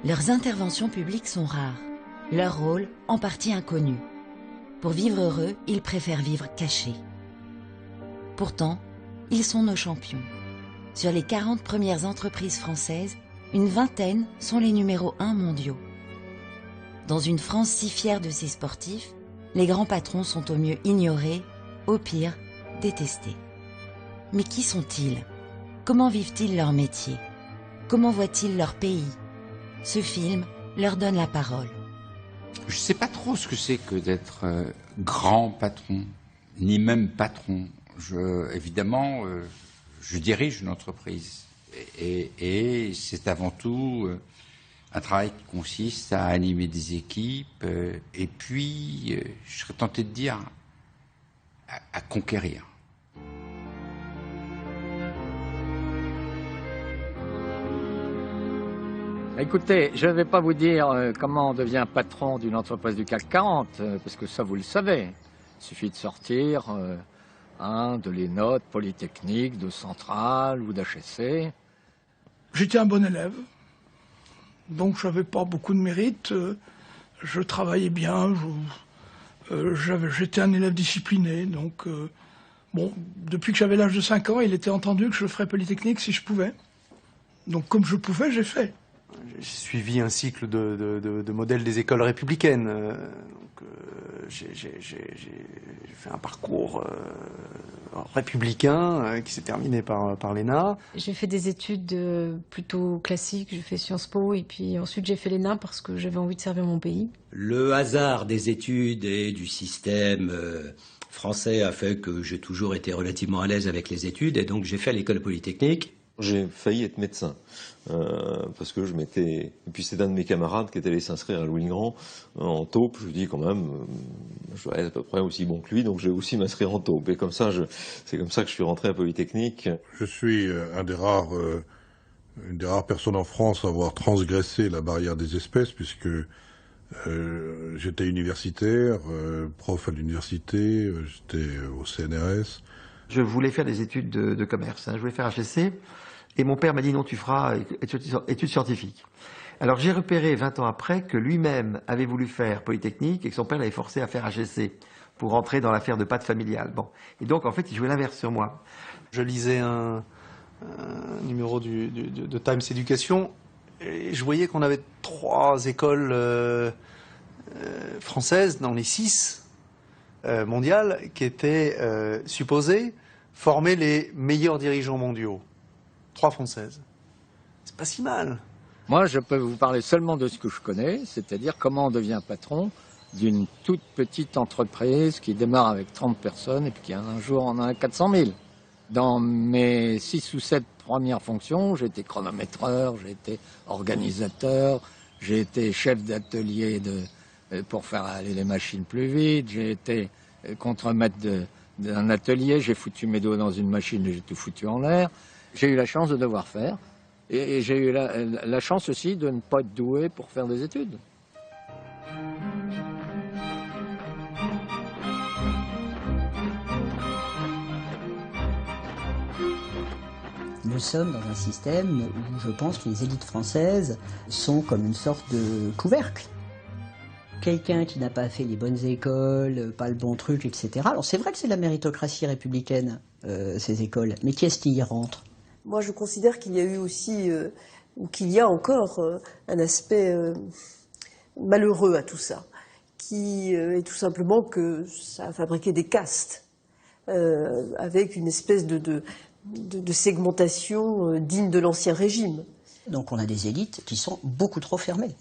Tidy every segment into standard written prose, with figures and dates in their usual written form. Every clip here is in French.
Leurs interventions publiques sont rares, leur rôle en partie inconnu. Pour vivre heureux, ils préfèrent vivre cachés. Pourtant, ils sont nos champions. Sur les 40 premières entreprises françaises, une vingtaine sont les numéros 1 mondiaux. Dans une France si fière de ses sportifs, les grands patrons sont au mieux ignorés, au pire détestés. Mais qui sont-ils? Comment vivent-ils leur métier? Comment voient-ils leur pays? Ce film leur donne la parole. Je ne sais pas trop ce que c'est que d'être grand patron, ni même patron. Évidemment, je dirige une entreprise et c'est avant tout un travail qui consiste à animer des équipes et puis, je serais tenté de dire, à conquérir. Écoutez, je ne vais pas vous dire comment on devient patron d'une entreprise du CAC 40, parce que ça vous le savez. Il suffit de sortir de l'ENOT, Polytechnique, de Centrale ou d'HEC. J'étais un bon élève, donc je n'avais pas beaucoup de mérite. Je travaillais bien, j'étais un élève discipliné, donc bon, depuis que j'avais l'âge de 5 ans, il était entendu que je ferais Polytechnique si je pouvais. Donc comme je pouvais, j'ai fait. J'ai suivi un cycle de modèles des écoles républicaines. J'ai fait un parcours républicain qui s'est terminé par l'ENA. J'ai fait des études plutôt classiques, j'ai fait Sciences Po et puis ensuite j'ai fait l'ENA parce que j'avais envie de servir mon pays. Le hasard des études et du système français a fait que j'ai toujours été relativement à l'aise avec les études et donc j'ai fait l'école polytechnique. J'ai failli être médecin, parce que je m'étais... Et puis c'est un de mes camarades qui est allé s'inscrire à Louis-le-Grand en taupe. Je lui dis quand même, je dois être à peu près aussi bon que lui, donc je vais aussi m'inscrire en taupe. Et comme ça, c'est comme ça que je suis rentré à Polytechnique. Je suis une des rares personnes en France à avoir transgressé la barrière des espèces, puisque j'étais universitaire, prof à l'université, j'étais au CNRS. Je voulais faire des études de commerce, je voulais faire HEC, et mon père m'a dit non, tu feras études scientifiques. Alors j'ai repéré 20 ans après que lui-même avait voulu faire Polytechnique et que son père l'avait forcé à faire HEC pour rentrer dans l'affaire de pâte familiale. Bon. Et donc en fait il jouait l'inverse sur moi. Je lisais un numéro de Times Education et je voyais qu'on avait 3 écoles françaises dans les 6 mondiales qui étaient supposées former les meilleurs dirigeants mondiaux. 3 françaises. C'est pas si mal. Moi, je peux vous parler seulement de ce que je connais, c'est-à-dire comment on devient patron d'une toute petite entreprise qui démarre avec 30 personnes et puis qui un jour en a 400 000. Dans mes 6 ou 7 premières fonctions, j'ai été chronométreur, j'ai été organisateur, j'ai été chef d'atelier pour faire aller les machines plus vite, j'ai été contremaître d'un atelier, j'ai foutu mes doigts dans une machine et j'ai tout foutu en l'air. J'ai eu la chance de devoir faire et j'ai eu la chance aussi de ne pas être doué pour faire des études. Nous sommes dans un système où je pense que les élites françaises sont comme une sorte de couvercle. Quelqu'un qui n'a pas fait les bonnes écoles, pas le bon truc, etc. Alors c'est vrai que c'est de la méritocratie républicaine, ces écoles, mais qui est-ce qui y rentre? Moi je considère qu'il y a eu aussi, ou qu'il y a encore, un aspect malheureux à tout ça, qui est tout simplement que ça a fabriqué des castes, avec une espèce de segmentation digne de l'ancien régime. Donc on a des élites qui sont beaucoup trop fermées,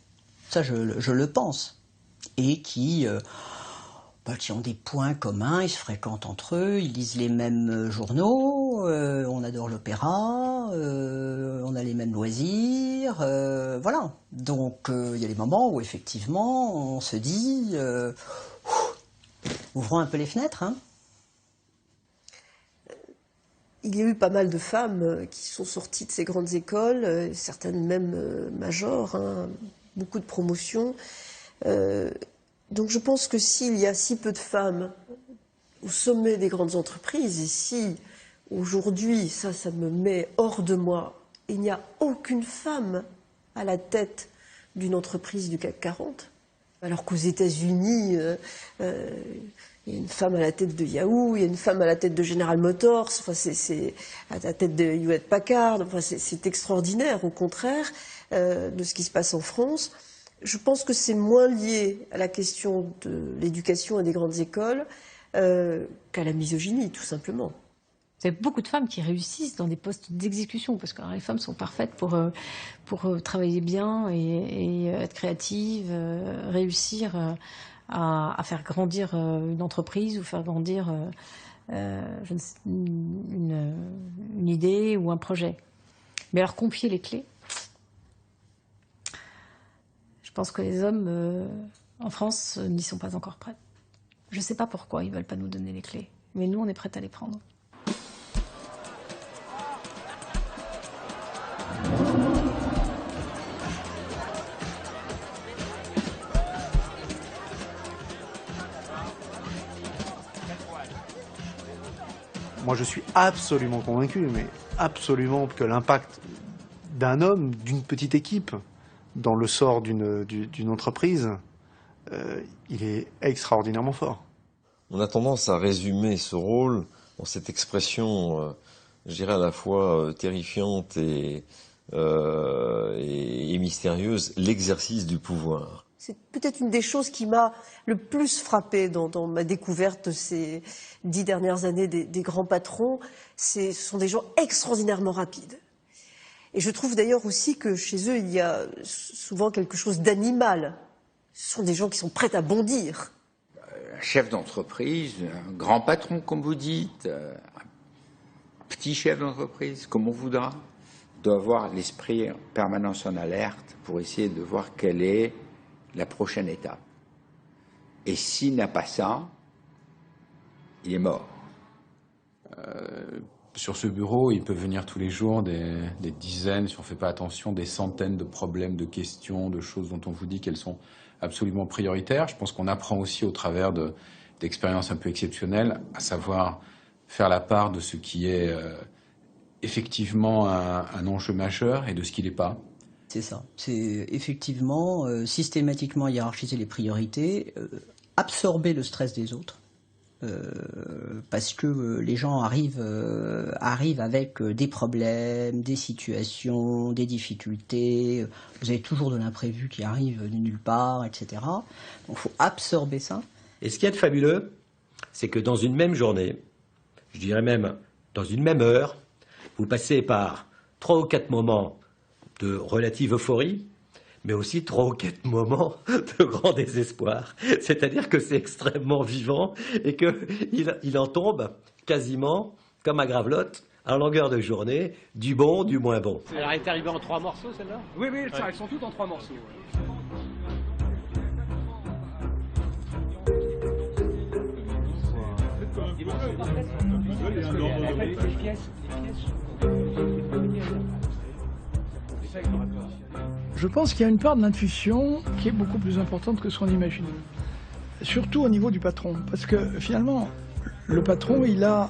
ça je le pense. Et qui ont des points communs, ils se fréquentent entre eux, ils lisent les mêmes journaux, on adore l'opéra, on a les mêmes loisirs, voilà. Donc il y a des moments où effectivement on se dit, ouvrons un peu les fenêtres, hein. Il y a eu pas mal de femmes qui sont sorties de ces grandes écoles, certaines même majeures, hein, beaucoup de promotions. Donc je pense que s'il y a si peu de femmes au sommet des grandes entreprises. Et si aujourd'hui, ça me met hors de moi, il n'y a aucune femme à la tête d'une entreprise du CAC 40, alors qu'aux États-Unis, il y a une femme à la tête de Yahoo, il y a une femme à la tête de General Motors, enfin c'est à la tête de Hewlett Packard, enfin c'est extraordinaire au contraire de ce qui se passe en France. Je pense que c'est moins lié à la question de l'éducation et des grandes écoles qu'à la misogynie, tout simplement. Vous avez beaucoup de femmes qui réussissent dans des postes d'exécution, parce que les femmes sont parfaites pour travailler bien et être créatives, réussir à faire grandir une entreprise ou faire grandir une idée ou un projet. Mais alors confier les clés, je pense que les hommes en France n'y sont pas encore prêts. Je ne sais pas pourquoi ils ne veulent pas nous donner les clés, mais nous on est prêts à les prendre. Moi, je suis absolument convaincu, mais absolument, que l'impact d'un homme, d'une petite équipe, dans le sort d'une entreprise, il est extraordinairement fort. On a tendance à résumer ce rôle dans cette expression, je dirais à la fois terrifiante et mystérieuse, l'exercice du pouvoir. C'est peut-être une des choses qui m'a le plus frappée dans ma découverte de ces 10 dernières années des grands patrons. Ce sont des gens extraordinairement rapides. Et je trouve d'ailleurs aussi que chez eux, il y a souvent quelque chose d'animal. Ce sont des gens qui sont prêts à bondir. Un chef d'entreprise, un grand patron, comme vous dites, un petit chef d'entreprise, comme on voudra, doit avoir l'esprit en permanence en alerte pour essayer de voir quelle est la prochaine étape. Et s'il n'a pas ça, il est mort. Sur ce bureau, il peut venir tous les jours des dizaines, si on ne fait pas attention, des centaines de problèmes, de questions, de choses dont on vous dit qu'elles sont absolument prioritaires. Je pense qu'on apprend aussi au travers d'expériences un peu exceptionnelles, à savoir faire la part de ce qui est effectivement un enjeu majeur et de ce qui n'est pas. C'est ça. C'est effectivement systématiquement hiérarchiser les priorités, absorber le stress des autres, parce que les gens arrivent avec des problèmes, des situations, des difficultés. Vous avez toujours de l'imprévu qui arrive de nulle part, etc. Donc il faut absorber ça. Et ce qui est fabuleux, c'est que dans une même journée, je dirais même dans une même heure, vous passez par 3 ou 4 moments de relative euphorie, mais aussi 3 ou 4 moments de grand désespoir. C'est-à-dire que c'est extrêmement vivant et qu'il en tombe quasiment comme à Gravelotte, à longueur de journée, du bon, du moins bon. Elle est arrivée en 3 morceaux, celle-là? Oui, oui, elles sont toutes en 3 morceaux. Je pense qu'il y a une part de l'intuition qui est beaucoup plus importante que ce qu'on imagine. Surtout au niveau du patron. Parce que finalement, le patron, il a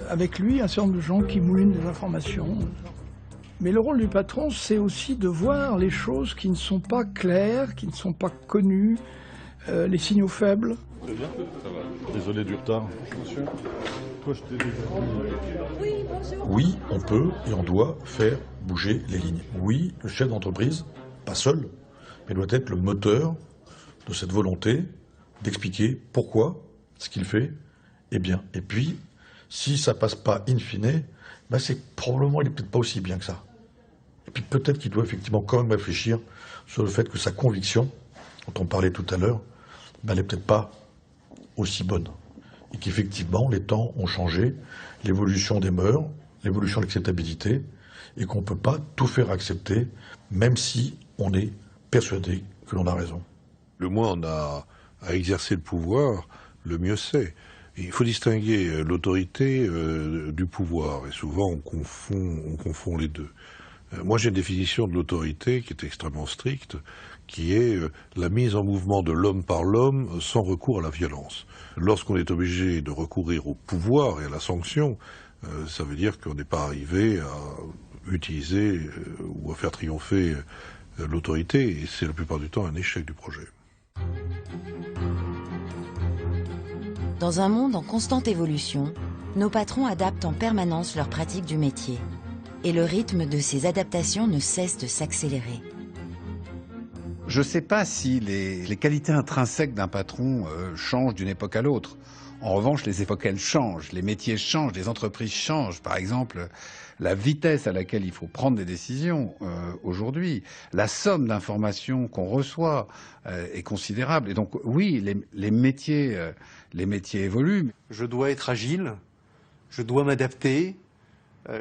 avec lui un certain nombre de gens qui moulinent des informations. Mais le rôle du patron, c'est aussi de voir les choses qui ne sont pas claires, qui ne sont pas connues, les signaux faibles. Très bien, ça va. Désolé du retard. Monsieur, toi je t'ai déjà dit. Oui, bonjour. Oui, on peut et on doit faire bouger les lignes. Oui, le chef d'entreprise, pas seul, mais doit être le moteur de cette volonté d'expliquer pourquoi ce qu'il fait est bien. Et puis, si ça passe pas in fine, ben c'est probablement il est peut-être pas aussi bien que ça. Et puis peut-être qu'il doit effectivement quand même réfléchir sur le fait que sa conviction, dont on parlait tout à l'heure, ben, elle n'est peut-être pas aussi bonne. Et qu'effectivement, les temps ont changé, l'évolution des mœurs, l'évolution de l'acceptabilité, et qu'on ne peut pas tout faire accepter, même si on est persuadé que l'on a raison. Le moins on a à exercer le pouvoir, le mieux c'est. Il faut distinguer l'autorité du pouvoir, et souvent on confond les deux. Moi, j'ai une définition de l'autorité qui est extrêmement stricte, qui est la mise en mouvement de l'homme par l'homme sans recours à la violence. Lorsqu'on est obligé de recourir au pouvoir et à la sanction, ça veut dire qu'on n'est pas arrivé à utiliser ou à faire triompher l'autorité, et c'est la plupart du temps un échec du projet. Dans un monde en constante évolution, nos patrons adaptent en permanence leur pratique du métier. Et le rythme de ces adaptations ne cesse de s'accélérer. Je ne sais pas si les qualités intrinsèques d'un patron changent d'une époque à l'autre. En revanche, les époques, elles changent, les métiers changent, les entreprises changent. Par exemple, la vitesse à laquelle il faut prendre des décisions aujourd'hui, la somme d'informations qu'on reçoit est considérable. Et donc, oui, les métiers évoluent. Je dois être agile, je dois m'adapter,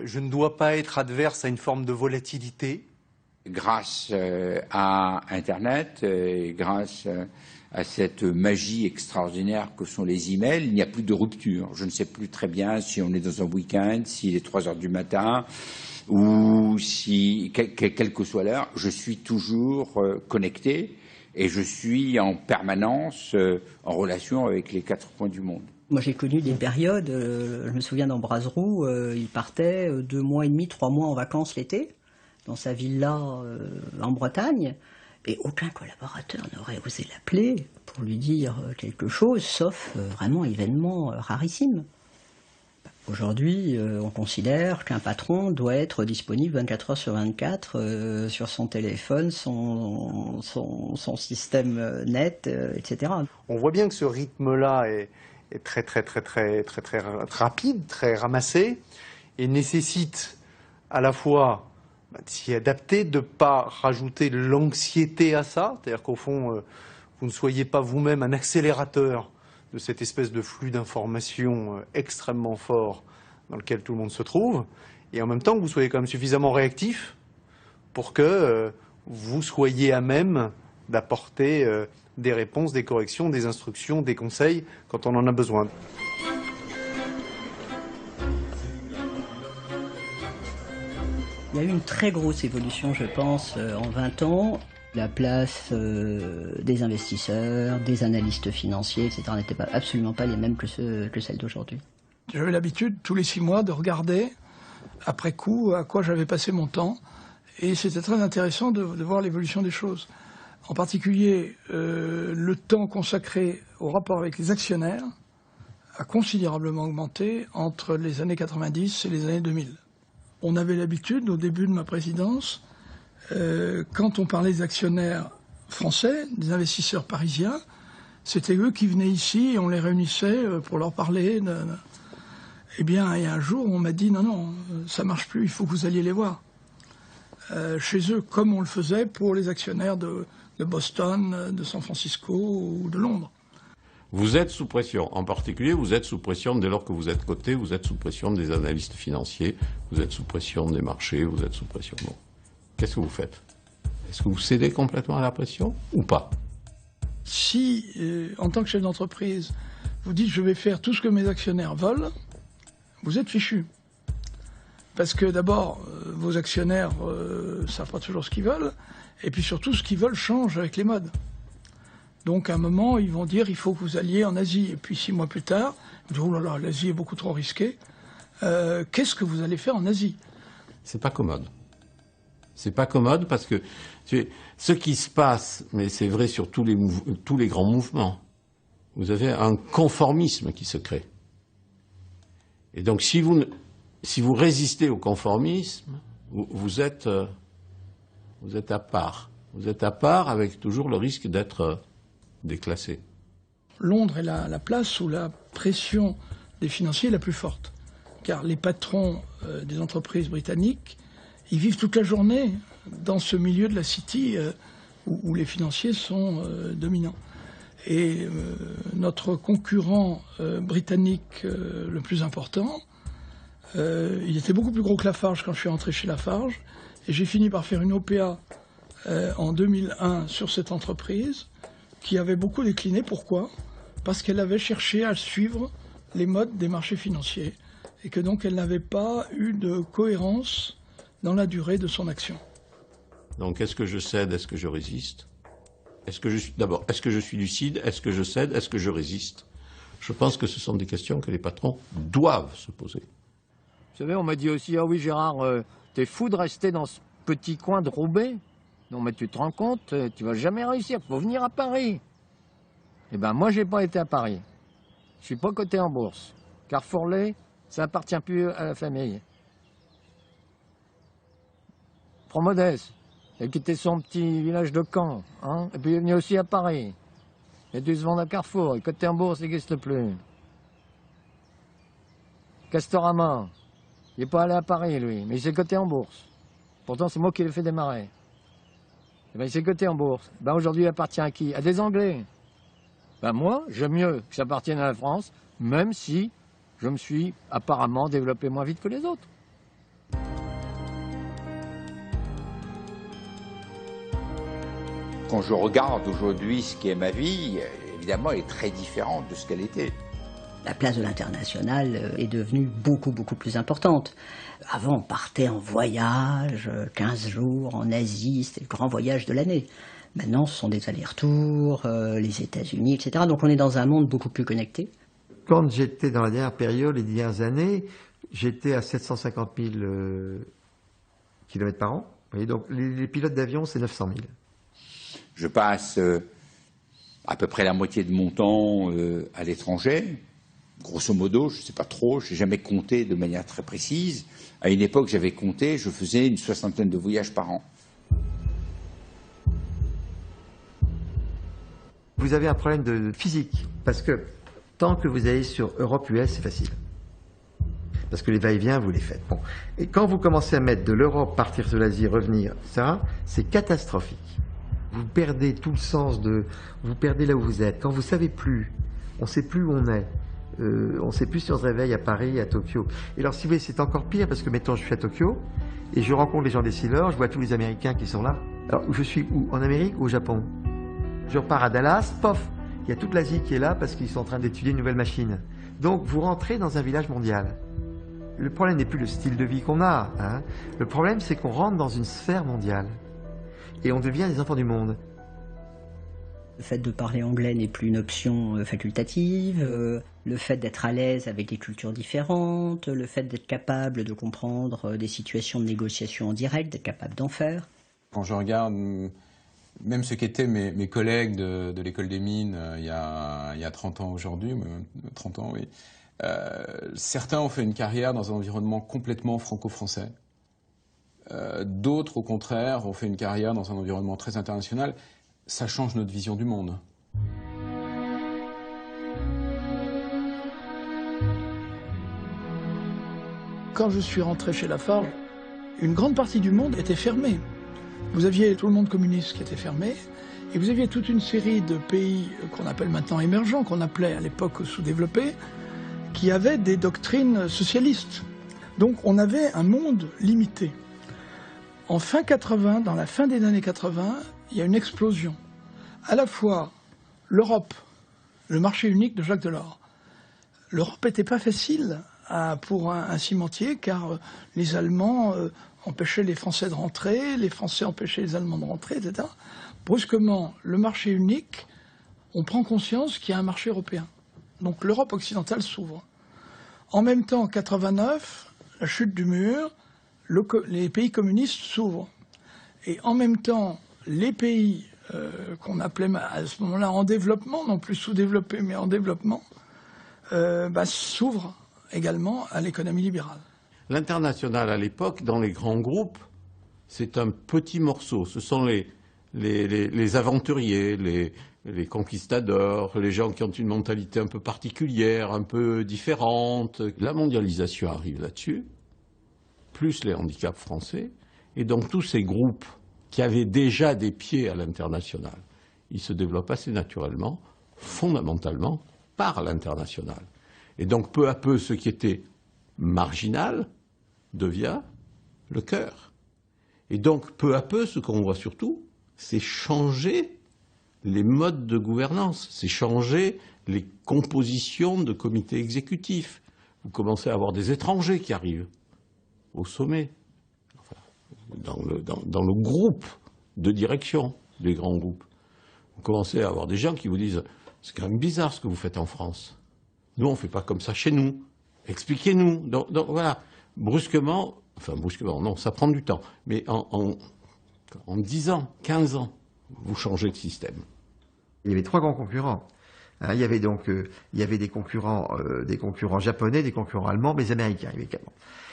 je ne dois pas être adverse à une forme de volatilité. Grâce à Internet, et grâce à cette magie extraordinaire que sont les emails, il n'y a plus de rupture. Je ne sais plus très bien si on est dans un week-end, s'il est 3 heures du matin, ou si, quelle que soit l'heure, je suis toujours connecté et je suis en permanence en relation avec les 4 coins du monde. Moi, j'ai connu des périodes, je me souviens d'Ambrazerou, il partait 2 mois et demi, 3 mois en vacances l'été, dans sa villa en Bretagne, et aucun collaborateur n'aurait osé l'appeler pour lui dire quelque chose, sauf vraiment événement rarissime. Aujourd'hui, on considère qu'un patron doit être disponible 24 heures sur 24 sur son téléphone, son système net, etc. On voit bien que ce rythme-là est très rapide, très ramassé, et nécessite à la fois de s'y adapter, de ne pas rajouter de l'anxiété à ça, c'est-à-dire qu'au fond, vous ne soyez pas vous-même un accélérateur de cette espèce de flux d'informations extrêmement fort dans lequel tout le monde se trouve, et en même temps que vous soyez quand même suffisamment réactif pour que vous soyez à même d'apporter des réponses, des corrections, des instructions, des conseils quand on en a besoin. Il y a eu une très grosse évolution, je pense, en 20 ans. La place des investisseurs, des analystes financiers, etc. n'étaient absolument pas les mêmes que celles d'aujourd'hui. J'avais l'habitude, tous les 6 mois, de regarder, après coup, à quoi j'avais passé mon temps. Et c'était très intéressant de voir l'évolution des choses. En particulier, le temps consacré au rapport avec les actionnaires a considérablement augmenté entre les années 90 et les années 2000. On avait l'habitude, au début de ma présidence, quand on parlait des actionnaires français, des investisseurs parisiens, c'était eux qui venaient ici et on les réunissait pour leur parler. Eh bien, il y a un jour, on m'a dit non, ça marche plus, il faut que vous alliez les voir. Chez eux, comme on le faisait pour les actionnaires de Boston, de San Francisco ou de Londres. Vous êtes sous pression. En particulier, vous êtes sous pression dès lors que vous êtes coté, vous êtes sous pression des analystes financiers, vous êtes sous pression des marchés, vous êtes sous pression. Bon. Qu'est-ce que vous faites? Est-ce que vous cédez complètement à la pression ou pas? Si, en tant que chef d'entreprise, vous dites je vais faire tout ce que mes actionnaires veulent, vous êtes fichu. Parce que d'abord, vos actionnaires ne savent pas toujours ce qu'ils veulent, et puis surtout, ce qu'ils veulent change avec les modes. Donc à un moment, ils vont dire il faut que vous alliez en Asie. Et puis 6 mois plus tard, ils disent oh là là, l'Asie est beaucoup trop risquée. Qu'est-ce que vous allez faire en Asie? C'est pas commode. C'est pas commode parce que ce qui se passe, mais c'est vrai sur tous les grands mouvements, vous avez un conformisme qui se crée. Et donc si vous résistez au conformisme, vous êtes à part. Vous êtes à part avec toujours le risque d'être déclassé. Londres est la place où la pression des financiers est la plus forte. Car les patrons des entreprises britanniques, ils vivent toute la journée dans ce milieu de la City où les financiers sont dominants. Et notre concurrent britannique le plus important, il était beaucoup plus gros que Lafarge quand je suis entré chez Lafarge. Et j'ai fini par faire une OPA en 2001 sur cette entreprise qui avait beaucoup décliné. Pourquoi? Parce qu'elle avait cherché à suivre les modes des marchés financiers et que donc elle n'avait pas eu de cohérence dans la durée de son action. Donc est-ce que je cède, est-ce que je résiste? D'abord, est-ce que je suis lucide? Est-ce que je cède? Est-ce que je résiste? Je pense que ce sont des questions que les patrons doivent se poser. Vous savez, on m'a dit aussi, ah oui Gérard, t'es fou de rester dans ce petit coin de Roubaix. Non mais tu te rends compte, tu vas jamais réussir, faut venir à Paris. Eh ben moi j'ai pas été à Paris. Je suis pas coté en bourse. Carrefour-Lay, ça appartient plus à la famille. Promodès, il a quitté son petit village de Caen, hein, et puis il est venu aussi à Paris. Il a dû se vendre à Carrefour, et coté en bourse, il n'existe plus. Castorama, il n'est pas allé à Paris lui, mais il s'est coté en bourse. Pourtant c'est moi qui l'ai fait démarrer. Et ben, il s'est coté en bourse. Ben, aujourd'hui il appartient à qui? À des Anglais. Ben, moi, j'aime mieux que ça appartienne à la France, même si je me suis apparemment développé moins vite que les autres. Quand je regarde aujourd'hui ce qu'est ma vie, évidemment, elle est très différente de ce qu'elle était. La place de l'international est devenue beaucoup plus importante. Avant, on partait en voyage, 15 jours en Asie, c'était le grand voyage de l'année. Maintenant, ce sont des allers-retours, les États-Unis, etc. Donc on est dans un monde beaucoup plus connecté. Quand j'étais dans la dernière période, les dernières années, j'étais à 750 000 km par an. Vous voyez, donc les pilotes d'avion, c'est 900 000. Je passe à peu près la moitié de mon temps à l'étranger. Grosso modo, je ne sais pas trop, je n'ai jamais compté de manière très précise. À une époque, j'avais compté, je faisais une 60aine de voyages par an. Vous avez un problème de physique, parce que tant que vous allez sur Europe-US, c'est facile. Parce que les va-et-vient, vous les faites. Bon. Et quand vous commencez à mettre de l'Europe, partir de l'Asie, revenir, ça, c'est catastrophique. Vous perdez tout le sens de... Vous perdez là où vous êtes. Quand vous ne savez plus, on ne sait plus où on est. On ne sait plus si on se réveille à Paris, à Tokyo. Et alors, si vous voulez, c'est encore pire, parce que, mettons, je suis à Tokyo, et je rencontre les gens des Steelers, je vois tous les Américains qui sont là. Alors, je suis où? En Amérique ou au Japon? Je repars à Dallas, pof, il y a toute l'Asie qui est là parce qu'ils sont en train d'étudier une nouvelle machine. Donc, vous rentrez dans un village mondial. Le problème n'est plus le style de vie qu'on a, hein. Le problème, c'est qu'on rentre dans une sphère mondiale. Et on devient des enfants du monde. Le fait de parler anglais n'est plus une option facultative, le fait d'être à l'aise avec des cultures différentes, le fait d'être capable de comprendre des situations de négociation en direct, d'être capable d'en faire. Quand je regarde même ce qu'étaient mes collègues de l'école des mines il y a 30 ans aujourd'hui, 30 ans, oui, certains ont fait une carrière dans un environnement complètement franco-français. D'autres, au contraire, ont fait une carrière dans un environnement très international. Ça change notre vision du monde. Quand je suis rentré chez Lafarge, une grande partie du monde était fermée. Vous aviez tout le monde communiste qui était fermé, et vous aviez toute une série de pays qu'on appelle maintenant émergents, qu'on appelait à l'époque sous-développés, qui avaient des doctrines socialistes. Donc on avait un monde limité. En fin 80, dans la fin des années 80, il y a une explosion. À la fois l'Europe, le marché unique de Jacques Delors. L'Europe n'était pas facile pour un cimentier, car les Allemands empêchaient les Français de rentrer, les Français empêchaient les Allemands de rentrer, etc. Brusquement, le marché unique, on prend conscience qu'il y a un marché européen. Donc l'Europe occidentale s'ouvre. En même temps, en 89, la chute du mur, les pays communistes s'ouvrent. Et en même temps, les pays qu'on appelait à ce moment-là en développement, non plus sous-développés, mais en développement, s'ouvrent également à l'économie libérale. L'international, à l'époque, dans les grands groupes, c'est un petit morceau. Ce sont les aventuriers, les conquistadors, les gens qui ont une mentalité un peu particulière, un peu différente. La mondialisation arrive là-dessus, plus les handicaps français, et donc tous ces groupes qui avaient déjà des pieds à l'international, ils se développent assez naturellement, fondamentalement, par l'international. Et donc peu à peu, ce qui était marginal devient le cœur. Et donc peu à peu, ce qu'on voit surtout, c'est changer les modes de gouvernance, c'est changer les compositions de comités exécutifs. Vous commencez à avoir des étrangers qui arrivent au sommet. Enfin, dans le groupe de direction des grands groupes. Vous commencez à avoir des gens qui vous disent « c'est quand même bizarre ce que vous faites en France. Nous, on ne fait pas comme ça chez nous. Expliquez-nous. » Donc voilà, brusquement, non, ça prend du temps, mais en 10 ans, 15 ans, vous changez de système. Il y avait 3 grands concurrents. Hein, il y avait des concurrents japonais, des concurrents allemands, mais les Américains, évidemment.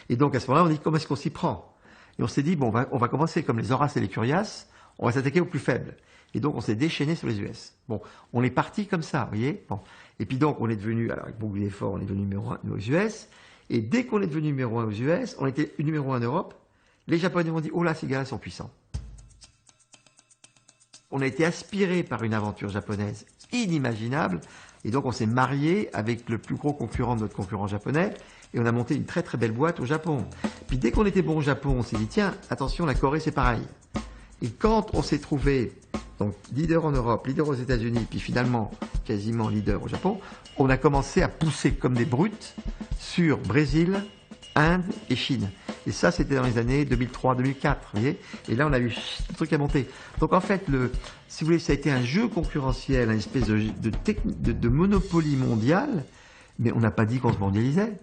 Et donc à ce moment-là, on dit comment est-ce qu'on s'y prend? Et on s'est dit bon, on va commencer comme les Horaces et les Curiaces, on va s'attaquer aux plus faibles. Et donc on s'est déchaîné sur les US. Bon, on est parti comme ça, vous voyez. Bon. Et puis donc on est devenu, alors avec beaucoup d'efforts, on est devenu numéro 1 aux US. Et dès qu'on est devenu numéro 1 aux US, on était numéro 1 en Europe. Les Japonais ont dit oh là, ces gars-là sont puissants. On a été aspiré par une aventure japonaise inimaginable. Et donc on s'est marié avec le plus gros concurrent de notre concurrent japonais. Et on a monté une très très belle boîte au Japon. Puis dès qu'on était bon au Japon, on s'est dit tiens, attention, la Corée c'est pareil. Et quand on s'est trouvé donc leader en Europe, leader aux États-Unis, puis finalement quasiment leader au Japon, on a commencé à pousser comme des brutes sur Brésil, Inde et Chine. Et ça, c'était dans les années 2003-2004, vous voyez. Et là, on a eu le truc à monter. Donc en fait, si vous voulez, ça a été un jeu concurrentiel, une espèce de monopoly mondial, mais on n'a pas dit qu'on se mondialisait.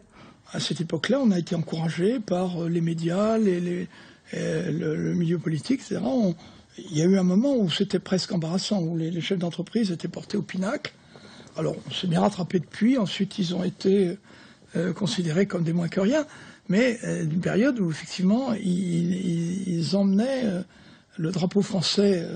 À cette époque-là, on a été encouragé par les médias, le milieu politique, etc. Il y a eu un moment où c'était presque embarrassant, où les chefs d'entreprise étaient portés au pinacle. Alors, on s'est bien rattrapé depuis. Ensuite, ils ont été considérés comme des moins que rien. Mais d'une période où, effectivement, ils emmenaient le drapeau français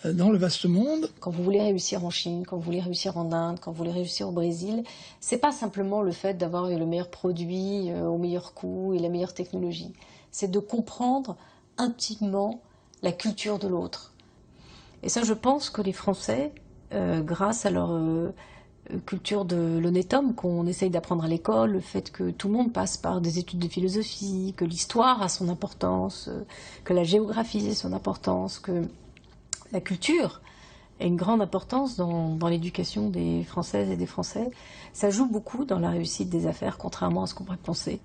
dans le vaste monde. Quand vous voulez réussir en Chine, quand vous voulez réussir en Inde, quand vous voulez réussir au Brésil, c'est pas simplement le fait d'avoir le meilleur produit au meilleur coût et la meilleure technologie. C'est de comprendre intimement la culture de l'autre. Et ça, je pense que les Français, grâce à leur culture de l'honnête homme qu'on essaye d'apprendre à l'école, le fait que tout le monde passe par des études de philosophie, que l'histoire a son importance, que la géographie a son importance, que la culture a une grande importance dans l'éducation des Françaises et des Français. Ça joue beaucoup dans la réussite des affaires, contrairement à ce qu'on pourrait penser.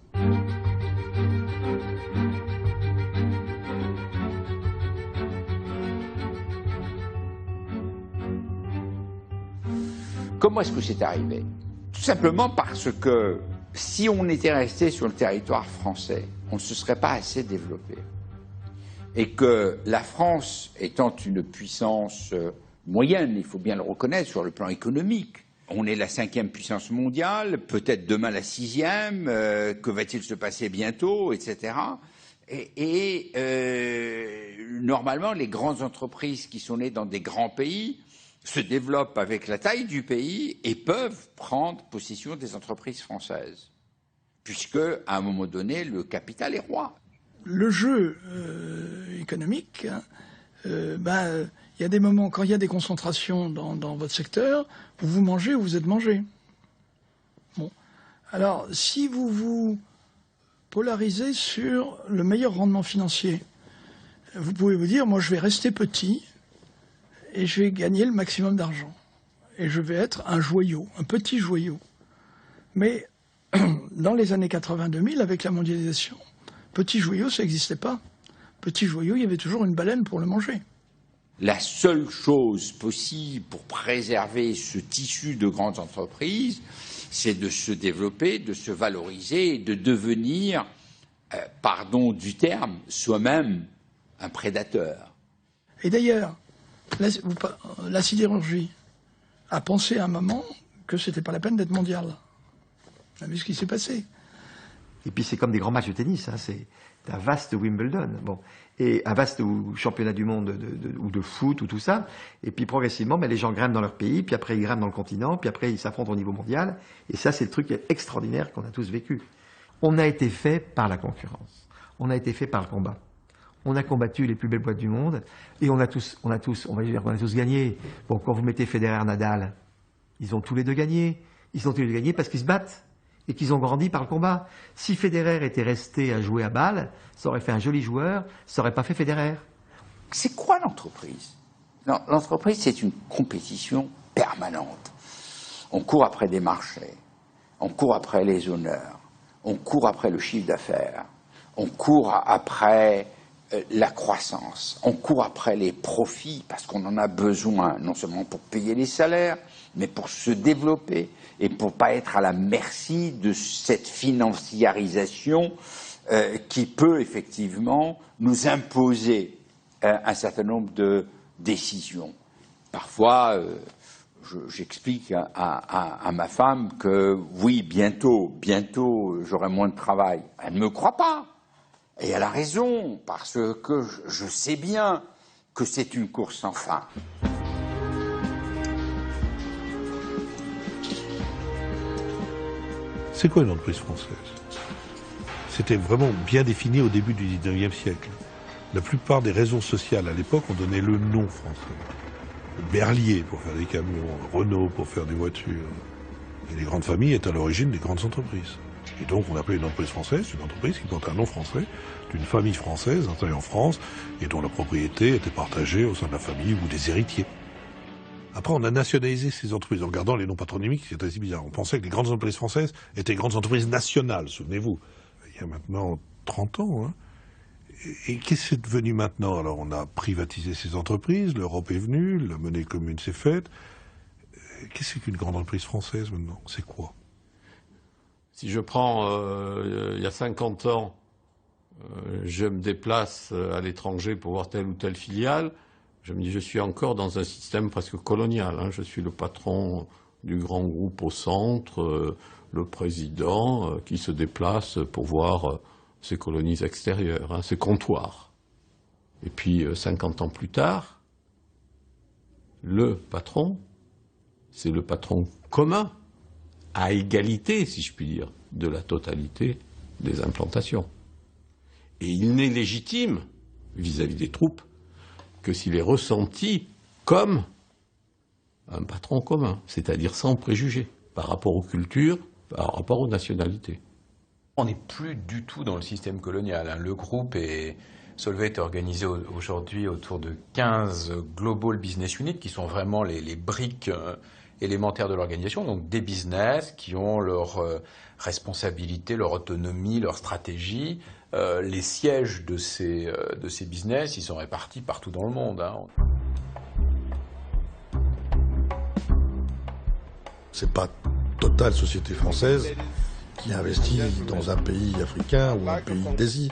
Comment est-ce que c'est arrivé? Tout simplement parce que si on était resté sur le territoire français, on ne se serait pas assez développé. Et que la France étant une puissance moyenne, il faut bien le reconnaître sur le plan économique, on est la 5e puissance mondiale, peut-être demain la 6e, que va-t-il se passer bientôt, etc. Normalement, les grandes entreprises qui sont nées dans des grands pays se développent avec la taille du pays et peuvent prendre possession des entreprises françaises, puisque à un moment donné, le capital est roi. Le jeu économique, il y a des moments, quand il y a des concentrations dans votre secteur, vous mangez ou vous êtes mangé. Bon. Alors, si vous vous polarisez sur le meilleur rendement financier, vous pouvez vous dire, moi je vais rester petit, et je vais gagner le maximum d'argent. Et je vais être un joyau, un petit joyau. Mais dans les années 80-2000, avec la mondialisation, petit joyau, ça n'existait pas. Petit joyau, il y avait toujours une baleine pour le manger. La seule chose possible pour préserver ce tissu de grandes entreprises, c'est de se développer, de se valoriser et de devenir, pardon du terme, soi-même un prédateur. Et d'ailleurs, la sidérurgie a pensé à un moment que c'était pas la peine d'être mondial. On a vu ce qui s'est passé. Et puis c'est comme des grands matchs de tennis, hein. C'est un vaste Wimbledon, bon, et un vaste championnat du monde ou de foot ou tout ça. Et puis progressivement, les gens grimpent dans leur pays, puis après ils grimpent dans le continent, puis après ils s'affrontent au niveau mondial. Et ça, c'est le truc extraordinaire qu'on a tous vécu. On a été fait par la concurrence. On a été fait par le combat. On a combattu les plus belles boîtes du monde et on a tous gagné. Bon, quand vous mettez Federer, Nadal, ils ont tous les deux gagné. Ils ont tous les deux gagné parce qu'ils se battent et qu'ils ont grandi par le combat. Si Federer était resté à jouer à balle, ça aurait fait un joli joueur, ça aurait pas fait Federer. C'est quoi l'entreprise? Non, l'entreprise, c'est une compétition permanente. On court après des marchés, on court après les honneurs, on court après le chiffre d'affaires, on court après la croissance. On court après les profits parce qu'on en a besoin, non seulement pour payer les salaires, mais pour se développer et pour pas être à la merci de cette financiarisation qui peut effectivement nous imposer un certain nombre de décisions. Parfois, j'explique à ma femme que oui, bientôt, j'aurai moins de travail. Elle ne me croit pas. Et elle a raison, parce que je sais bien que c'est une course sans fin. C'est quoi une entreprise française? C'était vraiment bien défini au début du 19e siècle. La plupart des raisons sociales à l'époque ont donné le nom français. Berlier pour faire des camions, Renault pour faire des voitures. Et les grandes familles étaient à l'origine des grandes entreprises. Et donc on appelait une entreprise française une entreprise qui portait un nom français, d'une famille française installée en France et dont la propriété était partagée au sein de la famille ou des héritiers. Après, on a nationalisé ces entreprises en gardant les noms patronymiques, c'était assez bizarre. On pensait que les grandes entreprises françaises étaient grandes entreprises nationales, souvenez-vous. Il y a maintenant 30 ans. Hein. Et qu'est-ce qui est devenu maintenant? Alors, on a privatisé ces entreprises, l'Europe est venue, la monnaie commune s'est faite. Qu'est-ce qu'une grande entreprise française maintenant? C'est quoi? Si je prends, il y a 50 ans, je me déplace à l'étranger pour voir telle ou telle filiale, je me dis, je suis encore dans un système presque colonial. Hein. Je suis le patron du grand groupe au centre, le président qui se déplace pour voir ses colonies extérieures, hein, ses comptoirs. Et puis, 50 ans plus tard, le patron, c'est le patron commun, à égalité, si je puis dire, de la totalité des implantations. Et il n'est légitime, vis-à-vis des troupes, que s'il est ressenti comme un patron commun, c'est-à-dire sans préjugés, par rapport aux cultures, par rapport aux nationalités. On n'est plus du tout dans le système colonial. Hein. Le groupe Solvay est organisé aujourd'hui autour de 15 Global Business Units, qui sont vraiment les briques élémentaires de l'organisation, donc des business qui ont leur responsabilité, leur autonomie, leur stratégie. Les sièges de ces business, ils sont répartis partout dans le monde. Hein. C'est pas Total Société Française qui investit dans un pays africain ou un pays d'Asie.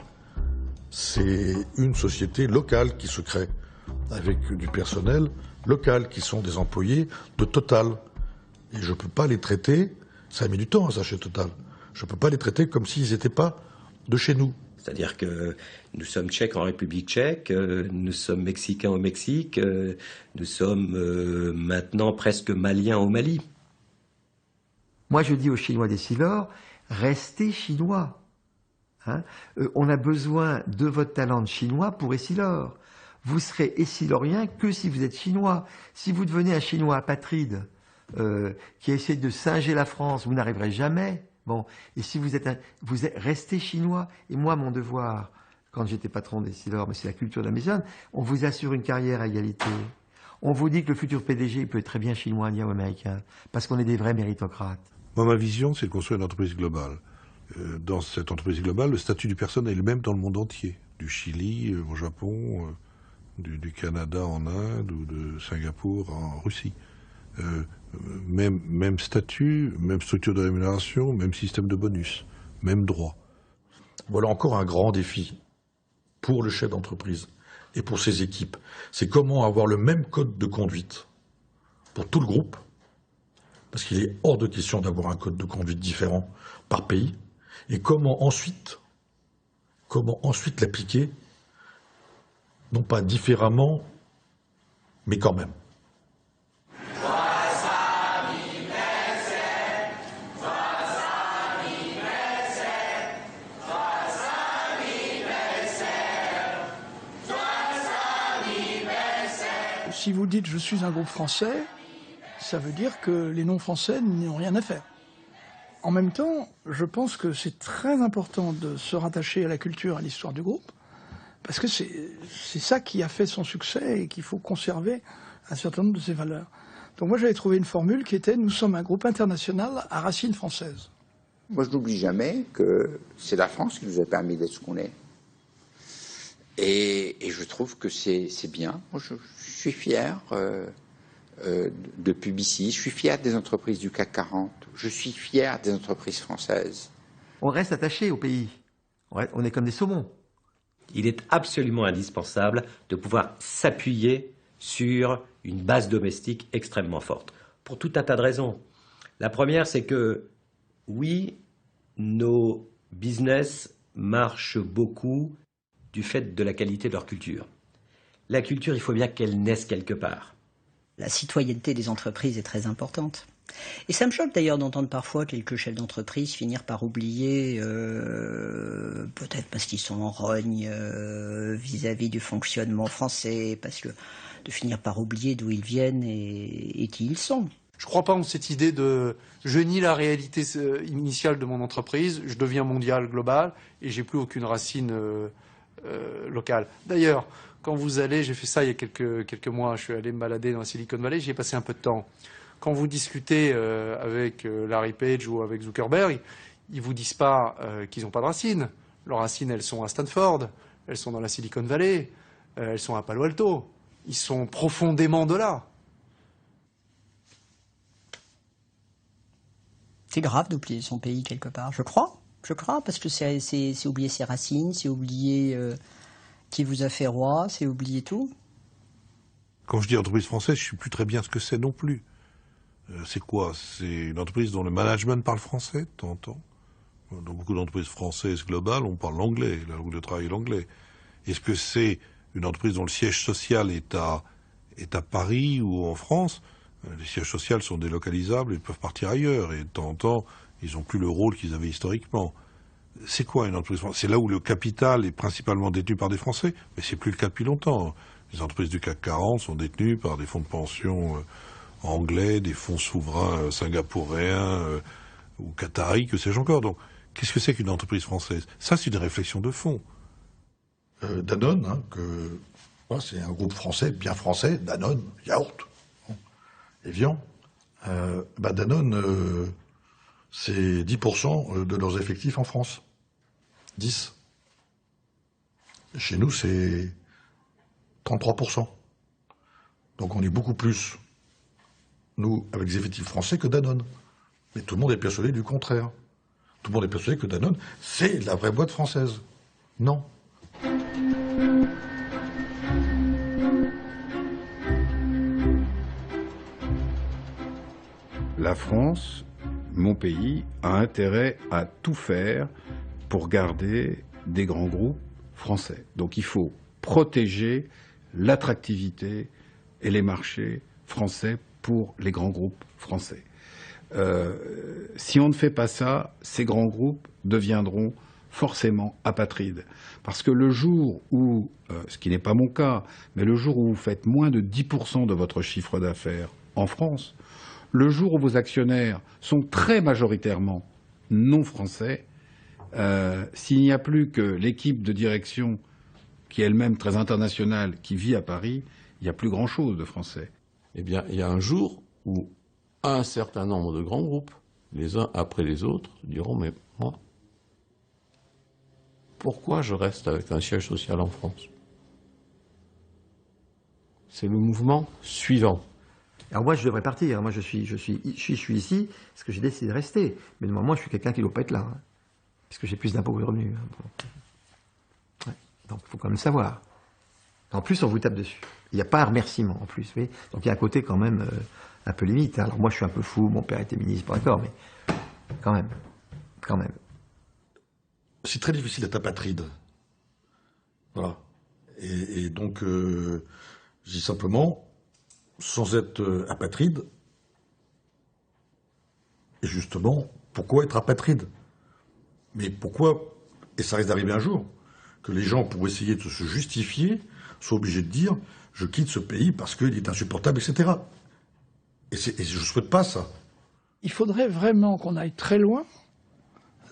C'est une société locale qui se crée, avec du personnel local, qui sont des employés de Total. Et je ne peux pas les traiter, ça a mis du temps ça chez Total, je ne peux pas les traiter comme s'ils n'étaient pas de chez nous. C'est-à-dire que nous sommes tchèques en République tchèque, nous sommes mexicains au Mexique, nous sommes maintenant presque maliens au Mali. Moi je dis aux Chinois d'Essilor, restez chinois. Hein, on a besoin de votre talent de chinois pour Essilor. Vous serez essilorien que si vous êtes chinois. Si vous devenez un chinois apatride qui essaie de singer la France, vous n'arriverez jamais. Bon, et si vous êtes restez chinois. Et moi, mon devoir, quand j'étais patron d'Essilor, mais c'est la culture de la maison, on vous assure une carrière à égalité. On vous dit que le futur PDG il peut être très bien chinois, indien ou américain, parce qu'on est des vrais méritocrates. Moi, ma vision, c'est de construire une entreprise globale. Dans cette entreprise globale, le statut du personnel est le même dans le monde entier. Du Chili au Japon, du Canada en Inde ou de Singapour en Russie. Même statut, même structure de rémunération, même système de bonus, même droit. Voilà encore un grand défi pour le chef d'entreprise et pour ses équipes. C'est comment avoir le même code de conduite pour tout le groupe, parce qu'il est hors de question d'avoir un code de conduite différent par pays, et comment ensuite l'appliquer, non pas différemment, mais quand même. Si vous dites je suis un groupe français, ça veut dire que les non-français n'ont rien à faire. En même temps, je pense que c'est très important de se rattacher à la culture, à l'histoire du groupe, parce que c'est ça qui a fait son succès et qu'il faut conserver un certain nombre de ses valeurs. Donc moi j'avais trouvé une formule qui était « Nous sommes un groupe international à racines françaises ». Moi je n'oublie jamais que c'est la France qui nous a permis d'être ce qu'on est. Et je trouve que c'est bien. Moi, je suis fier de Publicis, je suis fier des entreprises du CAC 40, je suis fier des entreprises françaises. On reste attaché au pays. On est comme des saumons. Il est absolument indispensable de pouvoir s'appuyer sur une base domestique extrêmement forte, pour tout un tas de raisons. La première, c'est que, oui, nos business marchent beaucoup du fait de la qualité de leur culture. La culture, il faut bien qu'elle naisse quelque part. La citoyenneté des entreprises est très importante. Et ça me choque d'ailleurs d'entendre parfois quelques chefs d'entreprise finir par oublier, peut-être parce qu'ils sont en rogne vis-à-vis du fonctionnement français, parce que de finir par oublier d'où ils viennent et qui ils sont. Je ne crois pas en cette idée de je nie la réalité initiale de mon entreprise, je deviens mondial, global, et j'ai plus aucune racine locale. D'ailleurs, quand vous allez, j'ai fait ça il y a quelques mois, je suis allé me balader dans la Silicon Valley, j'y ai passé un peu de temps. Quand vous discutez avec Larry Page ou avec Zuckerberg, ils ne vous disent pas qu'ils n'ont pas de racines. Leurs racines, elles sont à Stanford, elles sont dans la Silicon Valley, elles sont à Palo Alto. Ils sont profondément de là. C'est grave d'oublier son pays quelque part, je crois, parce que c'est oublier ses racines, c'est oublier qui vous a fait roi, c'est oublier tout. Quand je dis entreprise française, je ne sais plus très bien ce que c'est non plus. C'est quoi? C'est une entreprise dont le management parle français, de temps en temps. Dans beaucoup d'entreprises françaises globales, on parle l'anglais, la langue de travail est l'anglais. Est-ce que c'est une entreprise dont le siège social est à Paris ou en France? Les sièges sociaux sont délocalisables, ils peuvent partir ailleurs, et de temps en temps, ils n'ont plus le rôle qu'ils avaient historiquement. C'est quoi une entreprise française? C'est là où le capital est principalement détenu par des Français, mais c'est plus le cas depuis longtemps. Les entreprises du CAC 40 sont détenues par des fonds de pension anglais, des fonds souverains singapouriens ou qataris, que sais-je encore. Donc, qu'est-ce que c'est qu'une entreprise française? Ça, c'est une réflexion de fond. Danone, c'est un groupe français, bien français, Danone, yaourt, Evian. Danone, c'est 10% de leurs effectifs en France. 10. Chez nous, c'est 33%. Donc on est beaucoup plus, nous, avec des effectifs français que Danone. Mais tout le monde est persuadé du contraire. Tout le monde est persuadé que Danone, c'est la vraie boîte française. Non. La France, mon pays, a intérêt à tout faire pour garder des grands groupes français. Donc il faut protéger l'attractivité et les marchés français pour les grands groupes français. Si on ne fait pas ça, ces grands groupes deviendront forcément apatrides. Parce que le jour où, ce qui n'est pas mon cas, mais le jour où vous faites moins de 10% de votre chiffre d'affaires en France, le jour où vos actionnaires sont très majoritairement non français, s'il n'y a plus que l'équipe de direction, qui est elle-même très internationale, qui vit à Paris, il n'y a plus grand-chose de français. Eh bien, il y a un jour où un certain nombre de grands groupes, les uns après les autres, diront « mais moi, pourquoi je reste avec un siège social en France ?» C'est le mouvement suivant. Alors moi, je devrais partir. Moi, je suis ici parce que j'ai décidé de rester. Mais normalement, je suis quelqu'un qui ne doit pas être là. Parce que j'ai plus d'impôts que de revenus. Ouais. Donc, il faut quand même savoir. En plus, on vous tape dessus. Il n'y a pas un remerciement, en plus. Vous voyez. Donc, il y a un côté quand même un peu limite. Alors moi, je suis un peu fou. Mon père était ministre, pas d'accord, mais quand même. Quand même. C'est très difficile d'être apatride. Voilà. Et donc, je dis simplement, sans être apatride, et justement, pourquoi être apatride? Mais pourquoi, et ça risque d'arriver un jour, que les gens, pour essayer de se justifier, soient obligés de dire « je quitte ce pays parce qu'il est insupportable, etc. » Et je ne souhaite pas ça. Il faudrait vraiment qu'on aille très loin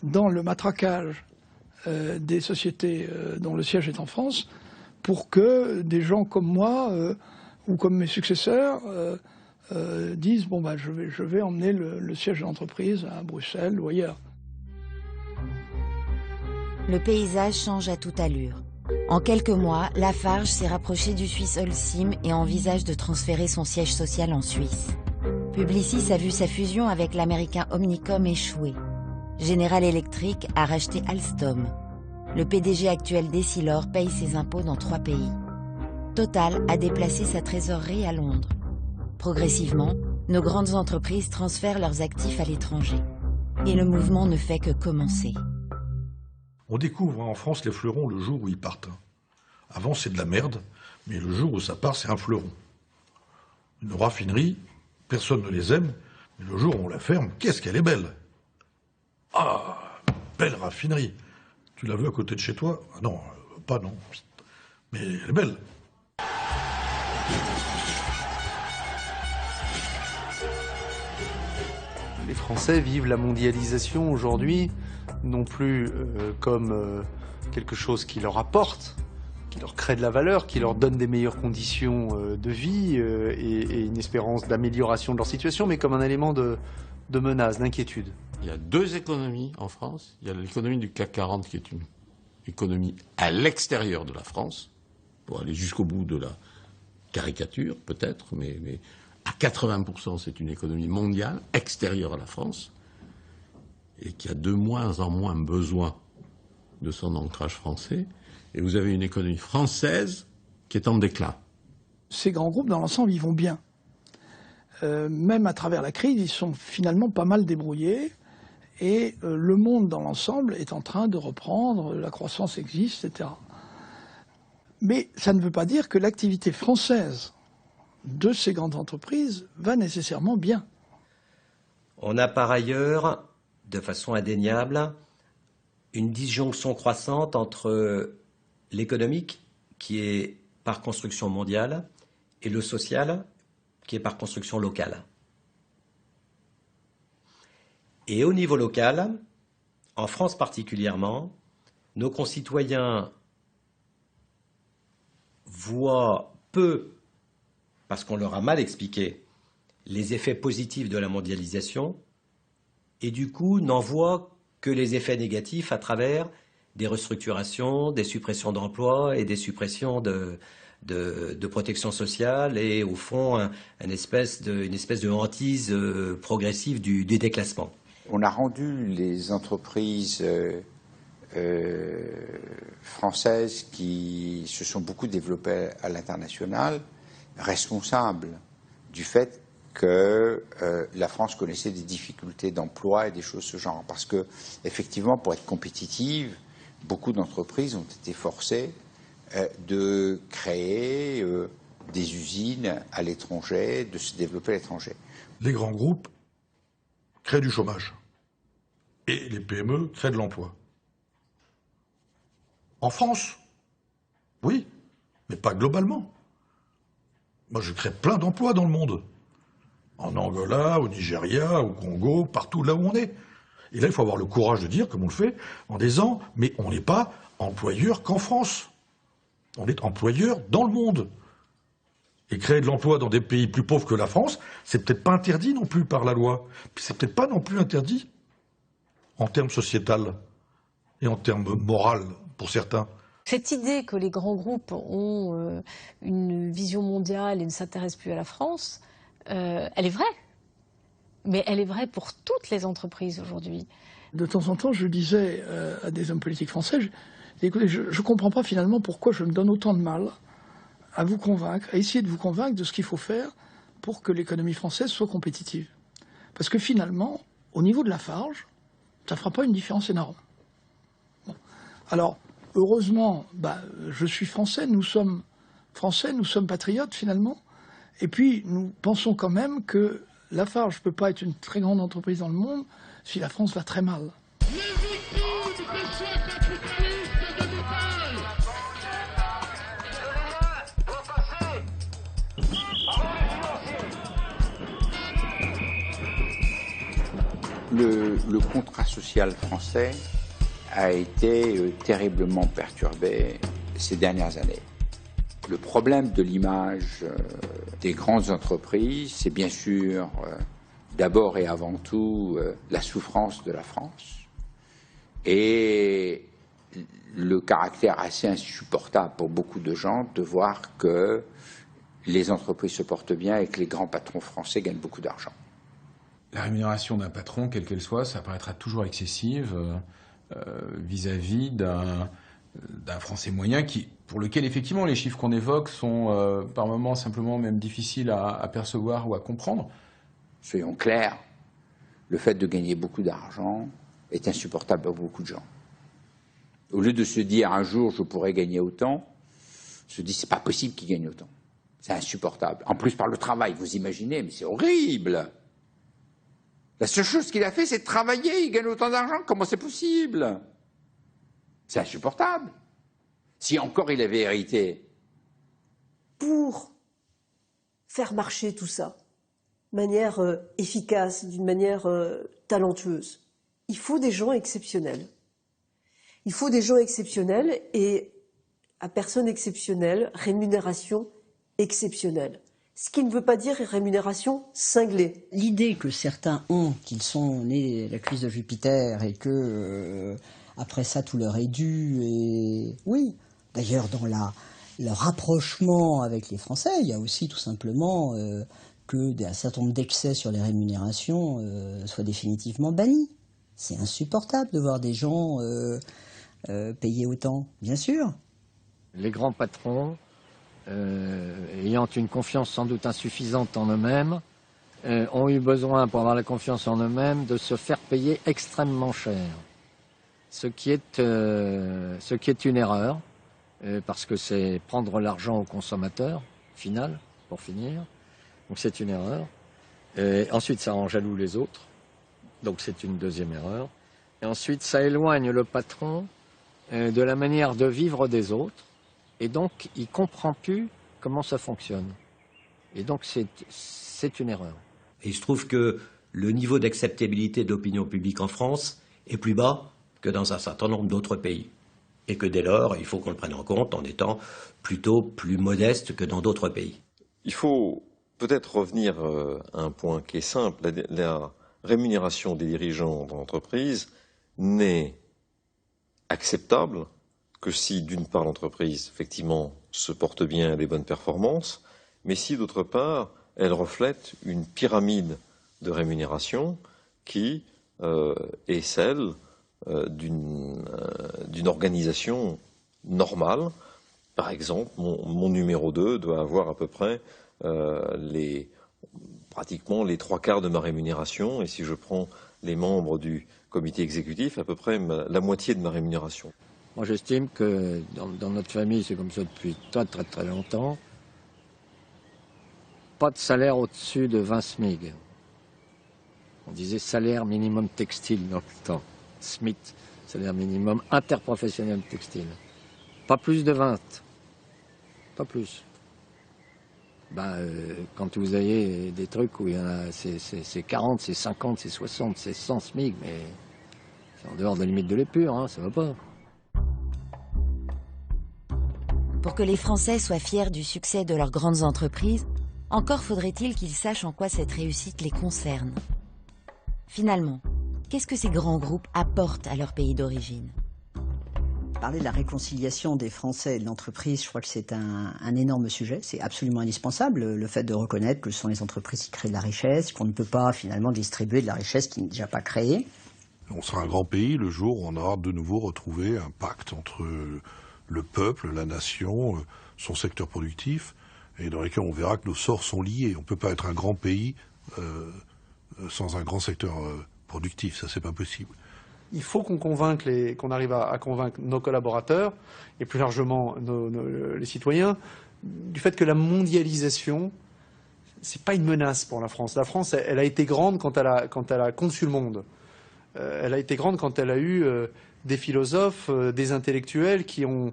dans le matraquage des sociétés dont le siège est en France pour que des gens comme moi ou comme mes successeurs disent « bon, bah, je vais emmener le siège de l'entreprise à Bruxelles ou ailleurs ». Le paysage change à toute allure. En quelques mois, Lafarge s'est rapproché du Suisse Holcim et envisage de transférer son siège social en Suisse. Publicis a vu sa fusion avec l'américain Omnicom échouer. General Electric a racheté Alstom. Le PDG actuel d'Essilor paye ses impôts dans 3 pays. Total a déplacé sa trésorerie à Londres. Progressivement, nos grandes entreprises transfèrent leurs actifs à l'étranger. Et le mouvement ne fait que commencer. On découvre en France les fleurons le jour où ils partent. Avant, c'est de la merde, mais le jour où ça part, c'est un fleuron. Une raffinerie, personne ne les aime, mais le jour où on la ferme, qu'est-ce qu'elle est belle! Ah, belle raffinerie! Tu l'as vue à côté de chez toi? Ah non, pas non. Mais elle est belle. Les Français vivent la mondialisation aujourd'hui, non plus comme quelque chose qui leur apporte, qui leur crée de la valeur, qui leur donne des meilleures conditions de vie et une espérance d'amélioration de leur situation, mais comme un élément de menace, d'inquiétude. Il y a 2 économies en France. Il y a l'économie du CAC 40 qui est une économie à l'extérieur de la France, pour aller jusqu'au bout de la caricature peut-être, mais à 80% c'est une économie mondiale, extérieure à la France, et qui a de moins en moins besoin de son ancrage français. Et vous avez une économie française qui est en déclin. Ces grands groupes, dans l'ensemble, ils vont bien. Même à travers la crise, ils sont finalement pas mal débrouillés. Et le monde, dans l'ensemble, est en train de reprendre, la croissance existe, etc. Mais ça ne veut pas dire que l'activité française de ces grandes entreprises va nécessairement bien. On a par ailleurs, de façon indéniable, une disjonction croissante entre l'économique, qui est par construction mondiale, et le social, qui est par construction locale. Et au niveau local, en France particulièrement, nos concitoyens voient peu, parce qu'on leur a mal expliqué, les effets positifs de la mondialisation, et du coup n'en voient que les effets négatifs à travers des restructurations, des suppressions d'emplois et des suppressions de protection sociale et au fond une espèce de hantise progressive du déclassement. On a rendu les entreprises françaises qui se sont beaucoup développées à l'international responsables du fait que la France connaissait des difficultés d'emploi et des choses de ce genre. Parce que, effectivement, pour être compétitive, beaucoup d'entreprises ont été forcées de créer des usines à l'étranger, de se développer à l'étranger. Les grands groupes créent du chômage et les PME créent de l'emploi. En France, oui, mais pas globalement. Moi, je crée plein d'emplois dans le monde. En Angola, au Nigeria, au Congo, partout là où on est. Et là, il faut avoir le courage de dire, comme on le fait, en disant, mais on n'est pas employeur qu'en France. On est employeur dans le monde. Et créer de l'emploi dans des pays plus pauvres que la France, c'est peut-être pas interdit non plus par la loi. Puis c'est peut-être pas non plus interdit en termes sociétal et en termes moral pour certains. Cette idée que les grands groupes ont une vision mondiale et ne s'intéressent plus à la France, elle est vraie. Mais elle est vraie pour toutes les entreprises aujourd'hui. De temps en temps, je disais à des hommes politiques français, écoutez, je ne comprends pas finalement pourquoi je me donne autant de mal à vous convaincre, à essayer de vous convaincre de ce qu'il faut faire pour que l'économie française soit compétitive. Parce que finalement, au niveau de Lafarge, ça ne fera pas une différence énorme. Bon. Alors, heureusement, je suis français, nous sommes patriotes finalement, et puis nous pensons quand même que Lafarge ne peut pas être une très grande entreprise dans le monde si la France va très mal. Le contrat social français a été terriblement perturbé ces dernières années. Le problème de l'image des grandes entreprises, c'est bien sûr d'abord et avant tout la souffrance de la France et le caractère assez insupportable pour beaucoup de gens de voir que les entreprises se portent bien et que les grands patrons français gagnent beaucoup d'argent. La rémunération d'un patron, quelle qu'elle soit, ça paraîtra toujours excessive vis-à-vis d'un Français moyen pour lequel effectivement les chiffres qu'on évoque sont par moments simplement même difficiles à percevoir ou à comprendre. Soyons clairs, le fait de gagner beaucoup d'argent est insupportable pour beaucoup de gens. Au lieu de se dire un jour je pourrais gagner autant, se dit c'est pas possible qu'il gagne autant. C'est insupportable. En plus par le travail, vous imaginez, mais c'est horrible. La seule chose qu'il a fait, c'est de travailler, il gagne autant d'argent, comment c'est possible? C'est insupportable. Si encore il avait hérité. Pour faire marcher tout ça, de manière efficace, d'une manière talentueuse, il faut des gens exceptionnels. Il faut des gens exceptionnels et à personne exceptionnelle, rémunération exceptionnelle. Ce qui ne veut pas dire rémunération cinglée. L'idée que certains ont qu'ils sont nés la cuisse de Jupiter et que après ça tout leur est dû, et oui, d'ailleurs dans leur rapprochement avec les Français, il y a aussi tout simplement qu'un certain nombre d'excès sur les rémunérations soient définitivement bannis. C'est insupportable de voir des gens payer autant, bien sûr. Les grands patrons, ayant une confiance sans doute insuffisante en eux-mêmes, ont eu besoin, pour avoir la confiance en eux-mêmes, de se faire payer extrêmement cher. Ce qui est une erreur, parce que c'est prendre l'argent au consommateur, final, pour finir. Donc c'est une erreur. Ensuite, ça en jaloux les autres. Donc c'est une deuxième erreur. Et ensuite, ça éloigne le patron de la manière de vivre des autres. Et donc, il ne comprend plus comment ça fonctionne. Et donc, c'est une erreur. Et il se trouve que le niveau d'acceptabilité de l'opinion publique en France est plus bas que dans un certain nombre d'autres pays. Et que dès lors, il faut qu'on le prenne en compte en étant plutôt plus modeste que dans d'autres pays. Il faut peut-être revenir à un point qui est simple. La rémunération des dirigeants d'entreprise n'est acceptable que si, d'une part, l'entreprise, effectivement, se porte bien et a des bonnes performances, mais si, d'autre part, elle reflète une pyramide de rémunération qui est celle d'une organisation normale. Par exemple, mon numéro 2 doit avoir à peu près pratiquement les 3/4 de ma rémunération, et si je prends les membres du comité exécutif, à peu près la moitié de ma rémunération. Moi, j'estime que dans notre famille, c'est comme ça depuis très très très longtemps. Pas de salaire au-dessus de 20 SMIG. On disait salaire minimum textile dans le temps. SMIT, salaire minimum interprofessionnel textile. Pas plus de 20. Pas plus. Quand vous avez des trucs où il y en a, c'est 40, c'est 50, c'est 60, c'est 100 SMIG, mais c'est en dehors de la limite de l'épure, hein, ça va pas. Pour que les Français soient fiers du succès de leurs grandes entreprises, encore faudrait-il qu'ils sachent en quoi cette réussite les concerne. Finalement, qu'est-ce que ces grands groupes apportent à leur pays d'origine? Parler de la réconciliation des Français et de l'entreprise, je crois que c'est un énorme sujet. C'est absolument indispensable, le fait de reconnaître que ce sont les entreprises qui créent de la richesse, qu'on ne peut pas finalement distribuer de la richesse qui n'est déjà pas créée. On sera un grand pays le jour où on aura de nouveau retrouvé un pacte entre le peuple, la nation, son secteur productif, et dans lequel on verra que nos sorts sont liés. On ne peut pas être un grand pays sans un grand secteur productif, ça c'est pas possible. Il faut qu'on arrive à convaincre nos collaborateurs, et plus largement les citoyens, du fait que la mondialisation, c'est pas une menace pour la France. La France, elle a été grande quand elle a conçu le monde. Elle a été grande quand elle a eu des philosophes, des intellectuels qui ont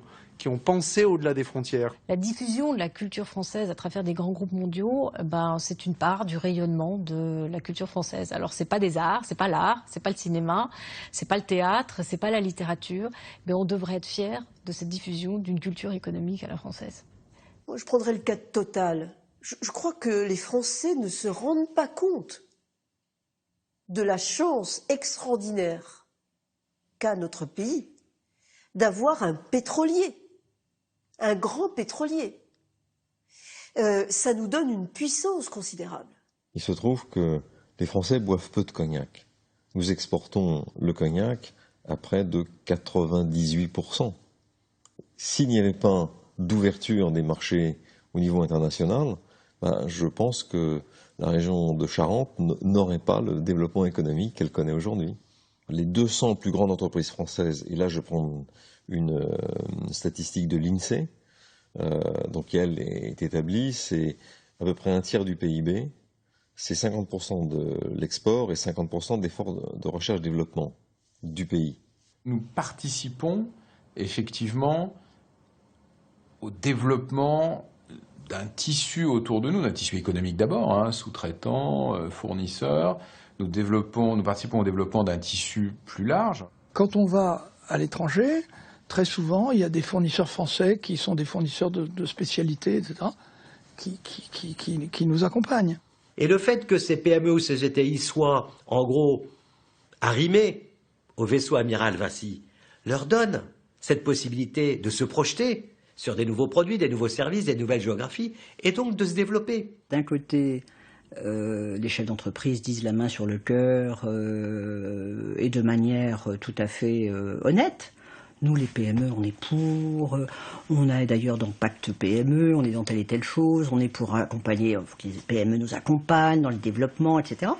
pensé au-delà des frontières. La diffusion de la culture française à travers des grands groupes mondiaux, c'est une part du rayonnement de la culture française. Alors c'est pas des arts, c'est pas l'art, c'est pas le cinéma, c'est pas le théâtre, c'est pas la littérature, mais on devrait être fiers de cette diffusion d'une culture économique à la française. Moi, je prendrais le cas de Total. Je crois que les Français ne se rendent pas compte de la chance extraordinaire qu'a notre pays d'avoir un pétrolier, un grand pétrolier. Ça nous donne une puissance considérable. Il se trouve que les Français boivent peu de cognac. Nous exportons le cognac à près de 98%. S'il n'y avait pas d'ouverture des marchés au niveau international, je pense que la région de Charente n'aurait pas le développement économique qu'elle connaît aujourd'hui. Les 200 plus grandes entreprises françaises, et là je prends une statistique de l'INSEE, donc elle est établie, c'est à peu près un tiers du PIB, c'est 50% de l'export et 50% d'efforts de recherche-développement du pays. Nous participons effectivement au développement d'un tissu autour de nous, d'un tissu économique d'abord, sous-traitants, fournisseurs. Nous participons au développement d'un tissu plus large. Quand on va à l'étranger, très souvent, il y a des fournisseurs français qui sont des fournisseurs de spécialités, etc., qui nous accompagnent. Et le fait que ces PME ou ces GTI soient, en gros, arrimés au vaisseau amiral Vinci, leur donne cette possibilité de se projeter sur des nouveaux produits, des nouveaux services, des nouvelles géographies, et donc de se développer. D'un côté, les chefs d'entreprise disent la main sur le cœur et de manière tout à fait honnête. Nous, les PME, on est pour, on a d'ailleurs dans Pacte PME, on est dans telle et telle chose, on est pour accompagner, il faut que les PME nous accompagnent dans le développement, etc.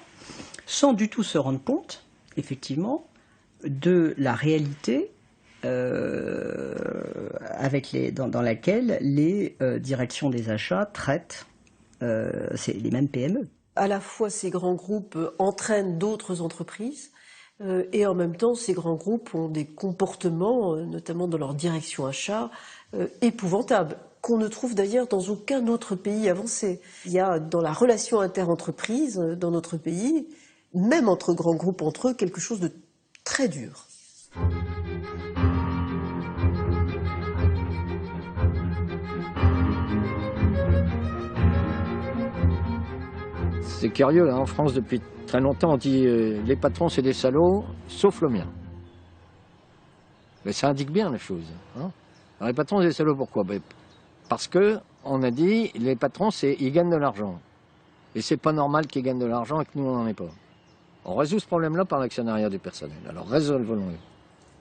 Sans du tout se rendre compte, effectivement, de la réalité dans laquelle les directions des achats traitent les mêmes PME. À la fois, ces grands groupes entraînent d'autres entreprises et en même temps, ces grands groupes ont des comportements, notamment dans leur direction achat, épouvantables, qu'on ne trouve d'ailleurs dans aucun autre pays avancé. Il y a dans la relation inter-entreprise dans notre pays, même entre grands groupes entre eux, quelque chose de très dur. C'est curieux, là, en France, depuis très longtemps, on dit les patrons, c'est des salauds, sauf le mien. Mais ça indique bien les choses. Hein. Alors, les patrons, c'est des salauds, pourquoi? Parce que on a dit, les patrons, ils gagnent de l'argent. Et c'est pas normal qu'ils gagnent de l'argent et que nous, on n'en ait pas. On résout ce problème-là par l'actionnariat du personnel. Alors résolvons-le.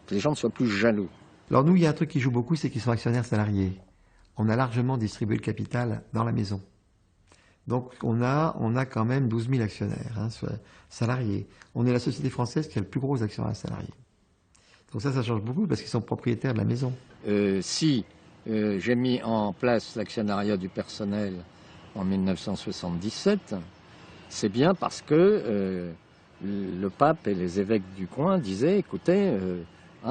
Que les gens ne soient plus jaloux. Alors nous, il y a un truc qui joue beaucoup, c'est qu'ils sont actionnaires salariés. On a largement distribué le capital dans la maison. Donc on a quand même 12 000 actionnaires salariés. On est la société française qui a le plus gros actionnaire salarié. Donc ça change beaucoup parce qu'ils sont propriétaires de la maison. Si j'ai mis en place l'actionnariat du personnel en 1977, c'est bien parce que le pape et les évêques du coin disaient, écoutez,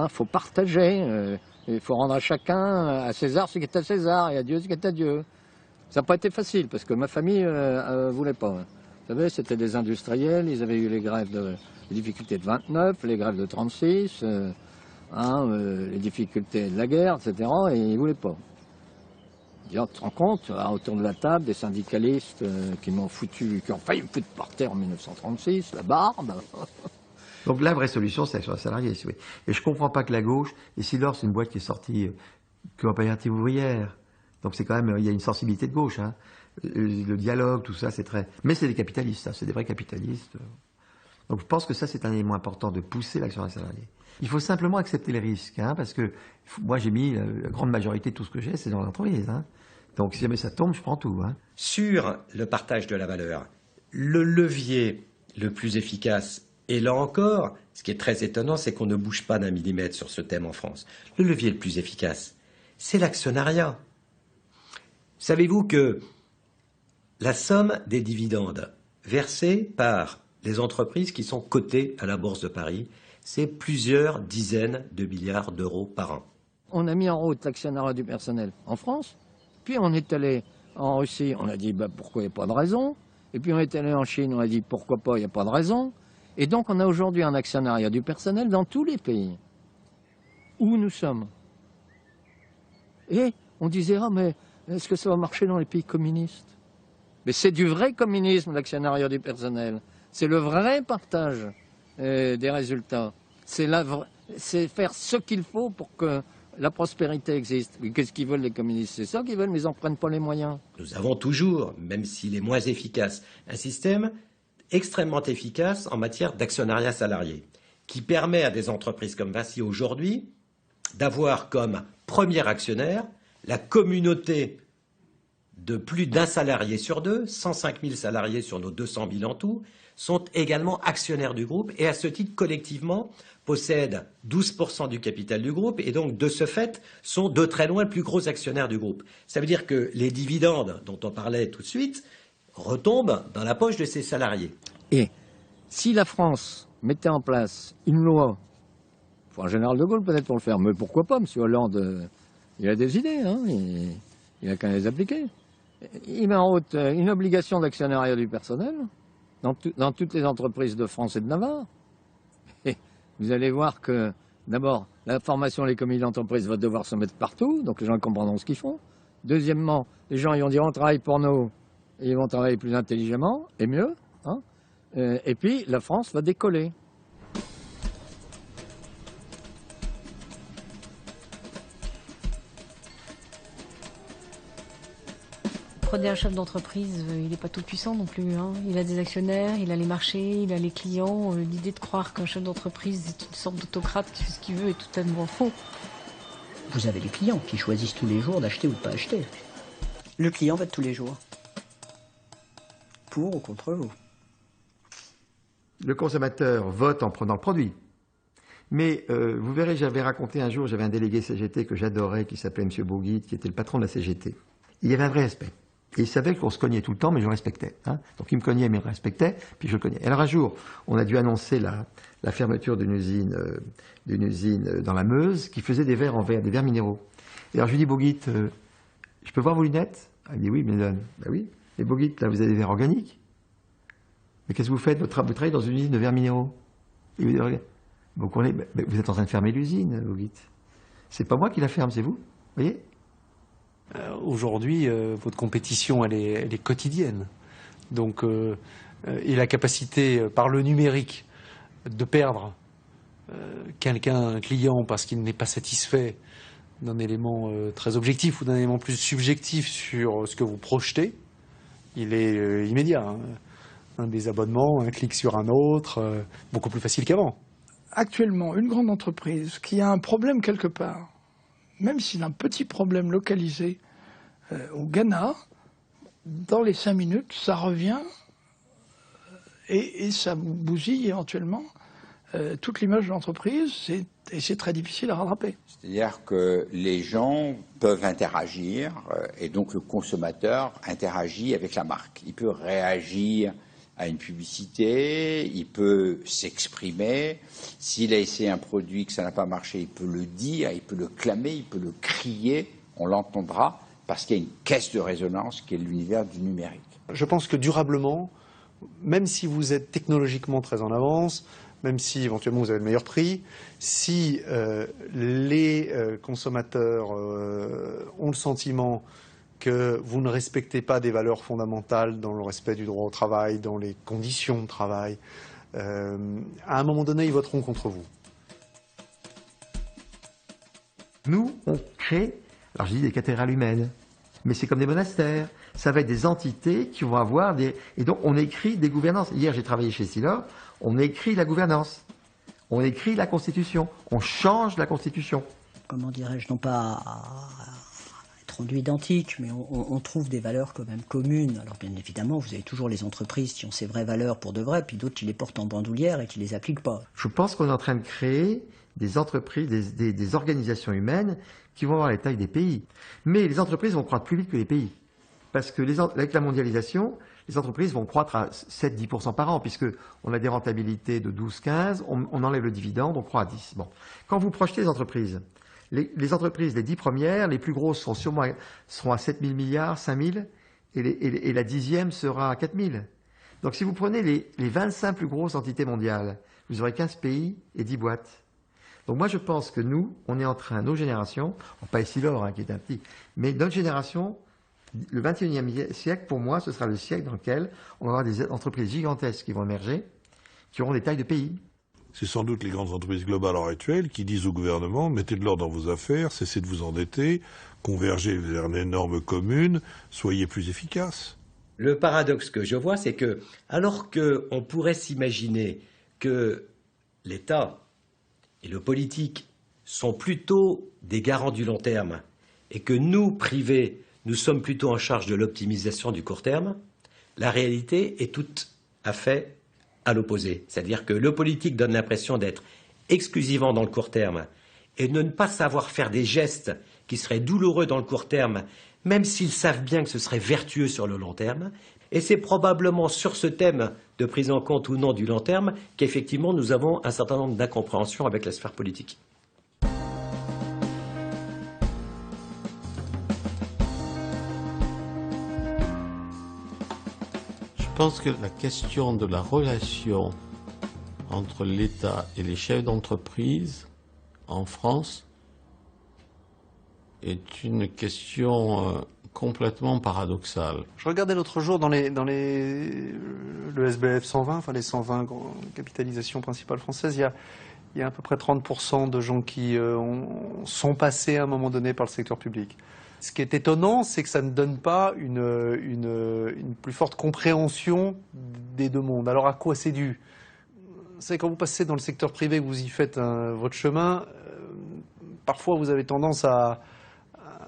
faut partager, il faut rendre à chacun, à César ce qui est à César et à Dieu ce qui est à Dieu. Ça n'a pas été facile, parce que ma famille ne voulait pas. Vous savez, c'était des industriels, ils avaient eu les difficultés de 29, les grèves de 36, les difficultés de la guerre, etc., et ils ne voulaient pas. Tu te rends compte, autour de la table, des syndicalistes qui ont failli me foutre par terre en 1936, la barbe. Donc la vraie solution, c'est l'action salariée. Oui. Et je ne comprends pas que la gauche, et Silor, c'est une boîte qui est sortie coopérative ouvrière. Donc c'est quand même, il y a une sensibilité de gauche. Hein. Le dialogue, tout ça, c'est très... Mais c'est des capitalistes, c'est des vrais capitalistes. Donc je pense que ça, c'est un élément important de pousser l'action salariée. Il faut simplement accepter les risques, parce que moi j'ai mis la grande majorité de tout ce que j'ai, c'est dans l'entreprise. Donc si jamais ça tombe, je prends tout. Sur le partage de la valeur, le levier le plus efficace, et là encore, ce qui est très étonnant, c'est qu'on ne bouge pas d'un millimètre sur ce thème en France. Le levier le plus efficace, c'est l'actionnariat. Savez-vous que la somme des dividendes versés par les entreprises qui sont cotées à la Bourse de Paris, c'est plusieurs dizaines de milliards d'euros par an. On a mis en route l'actionnariat du personnel en France, puis on est allé en Russie, on a dit pourquoi il n'y a pas de raison, et puis on est allé en Chine, on a dit pourquoi pas, il n'y a pas de raison, et donc on a aujourd'hui un actionnariat du personnel dans tous les pays où nous sommes. Et on disait, mais est-ce que ça va marcher dans les pays communistes? Mais c'est du vrai communisme, l'actionnariat du personnel. C'est le vrai partage des résultats. C'est faire ce qu'il faut pour que La prospérité existe. Qu'est-ce qu'ils veulent les communistes? C'est ça qu'ils veulent, mais ils n'en prennent pas les moyens. Nous avons toujours, même s'il est moins efficace, un système extrêmement efficace en matière d'actionnariat salarié, qui permet à des entreprises comme Vinci aujourd'hui d'avoir comme premier actionnaire la communauté de plus d'un salarié sur deux, 105 000 salariés sur nos 200 000 en tout, sont également actionnaires du groupe et à ce titre, collectivement, possèdent 12% du capital du groupe et donc, de ce fait, sont de très loin le plus gros actionnaire du groupe. Ça veut dire que les dividendes dont on parlait tout de suite retombent dans la poche de ces salariés. Et si la France mettait en place une loi, il faut un général de Gaulle peut-être pour le faire, mais pourquoi pas, M. Hollande, il a des idées, hein, il a qu'à les appliquer. Il met en route une obligation d'actionnariat du personnel dans toutes les entreprises de France et de Navarre. Et vous allez voir que, d'abord, la formation des comités d'entreprise va devoir se mettre partout, donc les gens comprendront ce qu'ils font. Deuxièmement, les gens ils vont dire on travaille pour nous, et ils vont travailler plus intelligemment et mieux. Hein. Et puis, la France va décoller. Prenez un chef d'entreprise, il n'est pas tout puissant non plus. Hein. Il a des actionnaires, il a les marchés, il a les clients. L'idée de croire qu'un chef d'entreprise est une sorte d'autocrate qui fait ce qu'il veut est totalement faux. Vous avez les clients qui choisissent tous les jours d'acheter ou de ne pas acheter. Le client vote tous les jours. Pour ou contre vous. Le consommateur vote en prenant le produit. Mais vous verrez, j'avais raconté un jour, j'avais un délégué CGT que j'adorais, qui s'appelait M. Bourguit, qui était le patron de la CGT. Il y avait un vrai respect. Et il savait qu'on se cognait tout le temps, mais je le respectais. Hein. Donc il me cognait, mais il me respectait, puis je le cognais. Alors un jour, on a dû annoncer la fermeture d'une usine dans la Meuse qui faisait des verres en verre, des verres minéraux. Et alors je lui dis, Bourguit, je peux voir vos lunettes? Il me dit, oui, mais ben oui. Et Bourguit, là, vous avez des verres organiques? Mais qu'est-ce que vous faites? Vous travaillez dans une usine de verres minéraux? Et il me dit, regarde, vous êtes en train de fermer l'usine, Bourguit. C'est pas moi qui la ferme, c'est vous. Vous voyez? Aujourd'hui, votre compétition, elle est quotidienne. Donc, et la capacité, par le numérique, de perdre un client, parce qu'il n'est pas satisfait d'un élément très objectif ou d'un élément plus subjectif sur ce que vous projetez, il est immédiat. Hein. Un désabonnement, un clic sur un autre, beaucoup plus facile qu'avant. Actuellement, une grande entreprise qui a un problème quelque part, même s'il a un petit problème localisé au Ghana, dans les 5 minutes, ça revient et ça bousille éventuellement toute l'image de l'entreprise et c'est très difficile à rattraper. C'est-à-dire que les gens peuvent interagir et donc le consommateur interagit avec la marque. Il peut réagir à une publicité, il peut s'exprimer. S'il a essayé un produit que ça n'a pas marché, il peut le dire, il peut le clamer, il peut le crier, on l'entendra, parce qu'il y a une caisse de résonance qui est l'univers du numérique. Je pense que durablement, même si vous êtes technologiquement très en avance, même si éventuellement vous avez le meilleur prix, si les consommateurs ont le sentiment que vous ne respectez pas des valeurs fondamentales dans le respect du droit au travail, dans les conditions de travail, à un moment donné, ils voteront contre vous. Nous, on crée, alors je dis des cathédrales humaines, mais c'est comme des monastères. Ça va être des entités qui vont avoir des... Et donc, on écrit des gouvernances. Hier, j'ai travaillé chez Silor, on écrit la gouvernance, on écrit la Constitution, on change la Constitution. Comment dirais-je, non pas être rendu identique, mais on trouve des valeurs quand même communes. Alors bien évidemment, vous avez toujours les entreprises qui ont ces vraies valeurs pour de vrai, puis d'autres qui les portent en bandoulière et qui les appliquent pas. Je pense qu'on est en train de créer des entreprises, des organisations humaines qui vont avoir la taille des pays. Mais les entreprises vont croître plus vite que les pays. Parce que avec la mondialisation, les entreprises vont croître à 7-10% par an, puisqu'on a des rentabilités de 12-15, on enlève le dividende, on croît à 10. Bon. Quand vous projetez les entreprises, les entreprises, les 10 premières, les plus grosses seront à 7 000 milliards, 5 000, et la 10e sera à 4 000. Donc si vous prenez les 25 plus grosses entités mondiales, vous aurez 15 pays et 10 boîtes. Donc moi je pense que nous, on est en train, nos générations, pas Essilor qui est un petit, mais notre génération, le 21e siècle, pour moi, ce sera le siècle dans lequel on va avoir des entreprises gigantesques qui vont émerger, qui auront des tailles de pays. c'est sans doute les grandes entreprises globales à l'heure actuelle qui disent au gouvernement, mettez de l'ordre dans vos affaires, cessez de vous endetter, convergez vers une énorme commune, soyez plus efficaces. Le paradoxe que je vois, c'est que, alors qu'on pourrait s'imaginer que l'État et le politique sont plutôt des garants du long terme, et que nous, privés, nous sommes plutôt en charge de l'optimisation du court terme, la réalité est tout à fait à l'opposé. C'est-à-dire que le politique donne l'impression d'être exclusivement dans le court terme et de ne pas savoir faire des gestes qui seraient douloureux dans le court terme, même s'ils savent bien que ce serait vertueux sur le long terme. Et c'est probablement sur ce thème de prise en compte ou non du long terme qu'effectivement nous avons un certain nombre d'incompréhensions avec la sphère politique. Je pense que la question de la relation entre l'État et les chefs d'entreprise en France est une question complètement paradoxale. Je regardais l'autre jour dans le SBF 120, enfin les 120 capitalisations principales françaises, il y a à peu près 30% de gens qui sont passés à un moment donné par le secteur public. Ce qui est étonnant, c'est que ça ne donne pas une plus forte compréhension des deux mondes. Alors à quoi c'est dû? C'est quand vous passez dans le secteur privé, que vous y faites votre chemin, parfois vous avez tendance à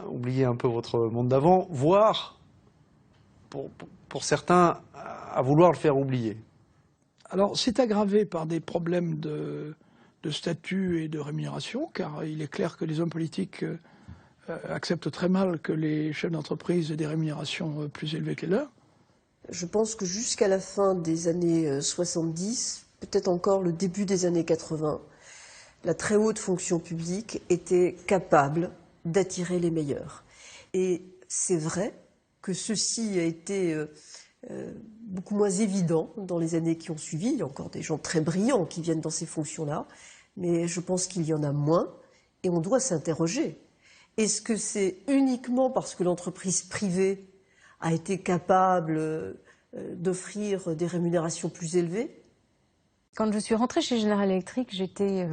oublier un peu votre monde d'avant, voire, pour certains, à vouloir le faire oublier. Alors c'est aggravé par des problèmes de statut et de rémunération, car il est clair que les hommes politiques acceptent très mal que les chefs d'entreprise aient des rémunérations plus élevées que les leurs. Je pense que jusqu'à la fin des années 70, peut-être encore le début des années 80, la très haute fonction publique était capable d'attirer les meilleurs. Et c'est vrai que ceci a été beaucoup moins évident dans les années qui ont suivi. Il y a encore des gens très brillants qui viennent dans ces fonctions-là, mais je pense qu'il y en a moins et on doit s'interroger. Est-ce que c'est uniquement parce que l'entreprise privée a été capable d'offrir des rémunérations plus élevées? Quand je suis rentrée chez General Electric, j'étais,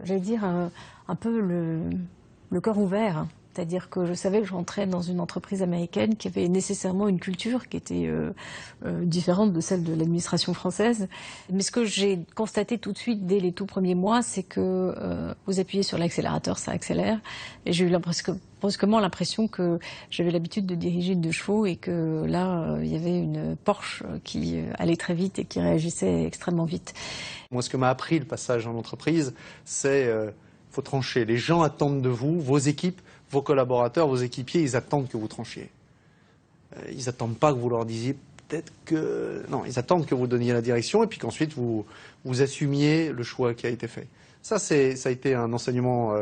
j'allais dire, un peu le cœur ouvert. C'est-à-dire que je savais que je rentrais dans une entreprise américaine qui avait nécessairement une culture qui était différente de celle de l'administration française. Mais ce que j'ai constaté tout de suite dès les tout premiers mois, c'est que vous appuyez sur l'accélérateur, ça accélère. Et j'ai eu brusquement l'impression que j'avais l'habitude de diriger une 2 chevaux et que là, il y avait une Porsche qui allait très vite et qui réagissait extrêmement vite. Moi, ce que m'a appris le passage dans l'entreprise, c'est faut trancher. Les gens attendent de vous, vos équipes, vos collaborateurs, vos équipiers, ils attendent que vous tranchiez. Ils n'attendent pas que vous leur disiez peut-être que... Non, ils attendent que vous donniez la direction et puis qu'ensuite vous assumiez le choix qui a été fait. Ça a été un enseignement,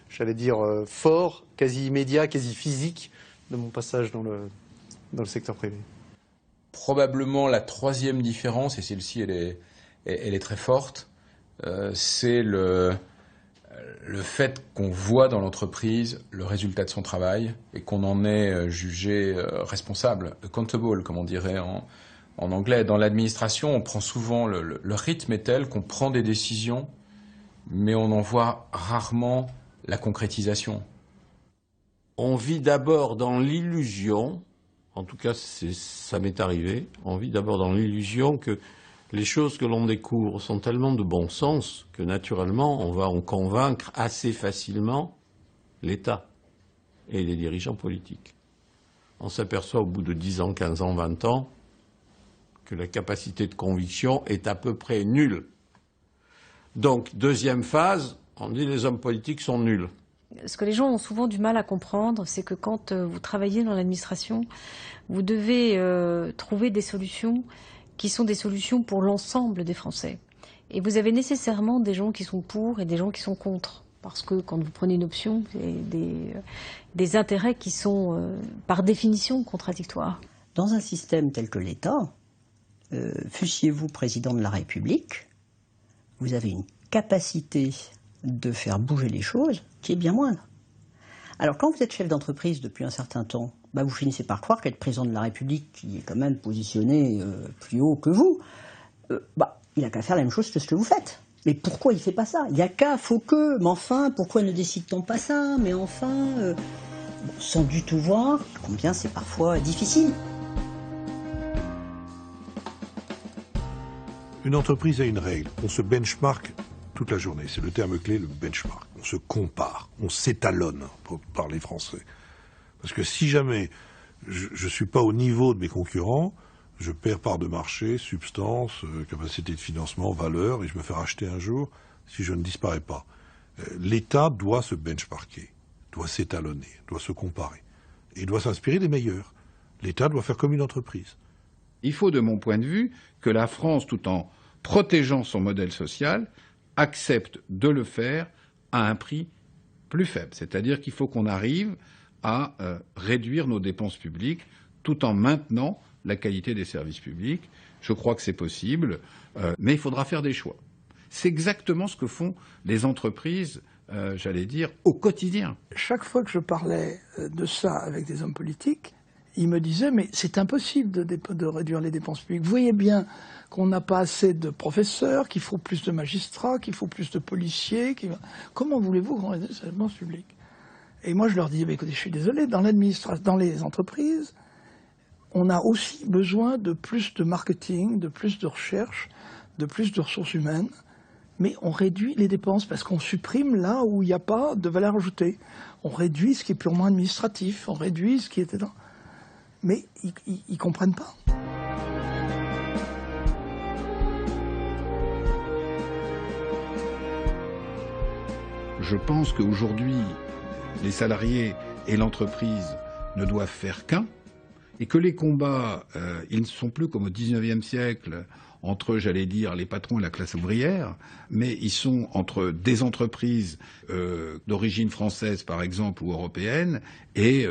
j'allais dire, fort, quasi immédiat, quasi physique de mon passage dans le secteur privé. Probablement la troisième différence, et celle-ci elle est très forte, c'est le fait qu'on voit dans l'entreprise le résultat de son travail et qu'on en est jugé responsable, accountable, comme on dirait en anglais. Dans l'administration, on prend souvent le rythme est tel qu'on prend des décisions, mais on en voit rarement la concrétisation. On vit d'abord dans l'illusion, en tout cas ça m'est arrivé, on vit d'abord dans l'illusion que les choses que l'on découvre sont tellement de bon sens que naturellement on va en convaincre assez facilement l'État et les dirigeants politiques. On s'aperçoit au bout de 10 ans, 15 ans, 20 ans que la capacité de conviction est à peu près nulle. Donc, deuxième phase, on dit les hommes politiques sont nuls. Ce que les gens ont souvent du mal à comprendre, c'est que quand vous travaillez dans l'administration, vous devez trouver des solutions qui sont des solutions pour l'ensemble des Français. Et vous avez nécessairement des gens qui sont pour et des gens qui sont contre. Parce que quand vous prenez une option, c'est des intérêts qui sont, par définition, contradictoires. Dans un système tel que l'État, fussiez-vous président de la République, vous avez une capacité de faire bouger les choses qui est bien moindre. Alors quand vous êtes chef d'entreprise depuis un certain temps, vous finissez par croire qu'être président de la République, qui est quand même positionné plus haut que vous, il n'a qu'à faire la même chose que ce que vous faites. Mais pourquoi il fait pas ça? Il y a qu'à, faut que, mais enfin, pourquoi ne décide-t-on pas ça? Mais enfin, bon, sans du tout voir combien c'est parfois difficile. Une entreprise a une règle, on se benchmark toute la journée, c'est le terme clé, le benchmark. On se compare, on s'étalonne, pour parler français. Parce que si jamais je ne suis pas au niveau de mes concurrents, je perds part de marché, substance, capacité de financement, valeur, et je me fais racheter un jour si je ne disparais pas. L'État doit se benchmarker, doit s'étalonner, doit se comparer, et doit s'inspirer des meilleurs. L'État doit faire comme une entreprise. Il faut, de mon point de vue, que la France, tout en protégeant son modèle social, accepte de le faire à un prix plus faible. C'est-à-dire qu'il faut qu'on arrive à réduire nos dépenses publiques tout en maintenant la qualité des services publics. Je crois que c'est possible, mais il faudra faire des choix. C'est exactement ce que font les entreprises, j'allais dire, au quotidien. Chaque fois que je parlais de ça avec des hommes politiques, ils me disaient « mais c'est impossible de réduire les dépenses publiques. Vous voyez bien qu'on n'a pas assez de professeurs, qu'il faut plus de magistrats, qu'il faut plus de policiers. Comment voulez-vous qu'on réduise les dépenses publiques ?» Et moi je leur dis « écoutez, je suis désolé, dans les entreprises, on a aussi besoin de plus de marketing, de plus de recherche, de plus de ressources humaines. Mais on réduit les dépenses parce qu'on supprime là où il n'y a pas de valeur ajoutée. On réduit ce qui est purement administratif, on réduit ce qui était dans... » Mais ils ne comprennent pas. Je pense qu'aujourd'hui, les salariés et l'entreprise ne doivent faire qu'un, et que les combats, ils ne sont plus comme au XIXe siècle, entre, j'allais dire, les patrons et la classe ouvrière, mais ils sont entre des entreprises d'origine française, par exemple, ou européenne, et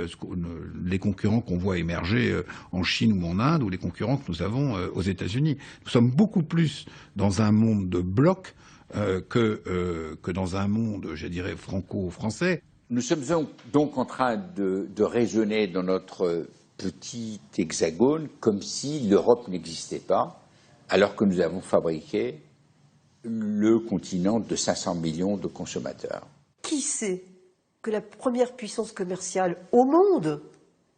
les concurrents qu'on voit émerger en Chine ou en Inde, ou les concurrents que nous avons aux États-Unis. Nous sommes beaucoup plus dans un monde de blocs que dans un monde, je dirais, franco-français. Nous sommes donc en train de raisonner dans notre petit hexagone comme si l'Europe n'existait pas, alors que nous avons fabriqué le continent de 500 millions de consommateurs. Qui sait que la première puissance commerciale au monde,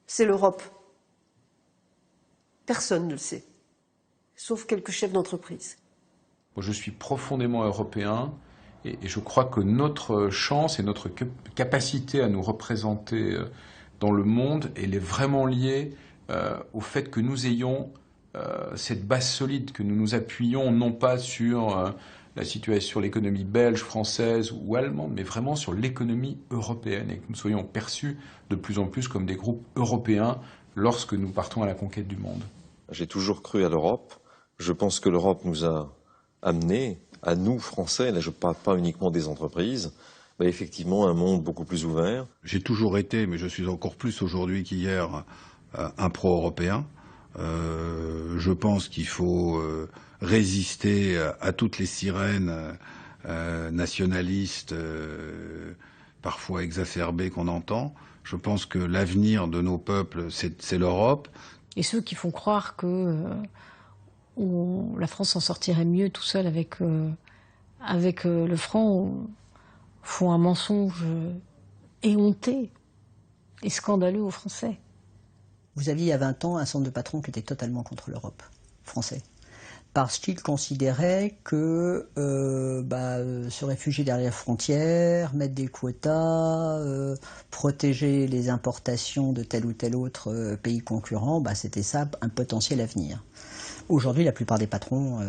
c'est l'Europe? Personne ne le sait, sauf quelques chefs d'entreprise. Je suis profondément européen et je crois que notre chance et notre capacité à nous représenter dans le monde, elle est vraiment liée au fait que nous ayons cette base solide, que nous nous appuyons non pas sur la situation, sur l'économie belge, française ou allemande, mais vraiment sur l'économie européenne et que nous soyons perçus de plus en plus comme des groupes européens lorsque nous partons à la conquête du monde. J'ai toujours cru à l'Europe. Je pense que l'Europe nous a amenés, à nous Français, là je ne parle pas uniquement des entreprises, mais effectivement un monde beaucoup plus ouvert. J'ai toujours été, mais je suis encore plus aujourd'hui qu'hier, un pro-européen. Je pense qu'il faut résister à toutes les sirènes nationalistes, parfois exacerbées qu'on entend. Je pense que l'avenir de nos peuples, c'est l'Europe. Et ceux qui font croire que la France s'en sortirait mieux tout seul avec le franc font un mensonge éhonté et scandaleux aux Français. Vous aviez il y a 20 ans un centre de patrons qui était totalement contre l'Europe, français. Parce qu'il considérait que se réfugier derrière les frontières, mettre des quotas, protéger les importations de tel ou tel autre pays concurrent, c'était ça un potentiel avenir. Aujourd'hui, la plupart des patrons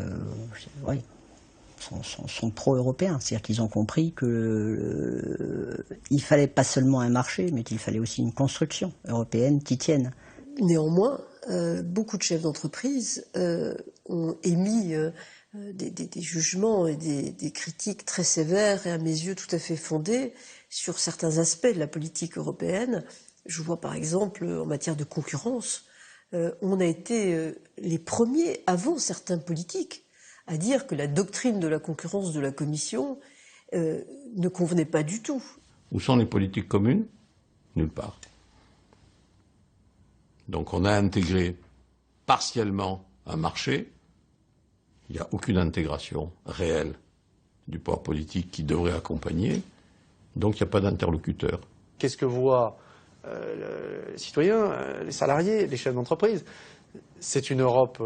sont pro-européens. C'est-à-dire qu'ils ont compris qu'il ne fallait pas seulement un marché, mais qu'il fallait aussi une construction européenne qui tienne. Néanmoins, beaucoup de chefs d'entreprise ont émis des jugements et des critiques très sévères et à mes yeux tout à fait fondées sur certains aspects de la politique européenne. Je vois par exemple en matière de concurrence, on a été les premiers, avant certains politiques, à dire que la doctrine de la concurrence de la Commission ne convenait pas du tout. Où sont les politiques communes? Nulle part. Donc on a intégré partiellement un marché, il n'y a aucune intégration réelle du pouvoir politique qui devrait accompagner, donc il n'y a pas d'interlocuteur. Qu'est-ce que voient les citoyens, les salariés, les chefs d'entreprise? C'est une Europe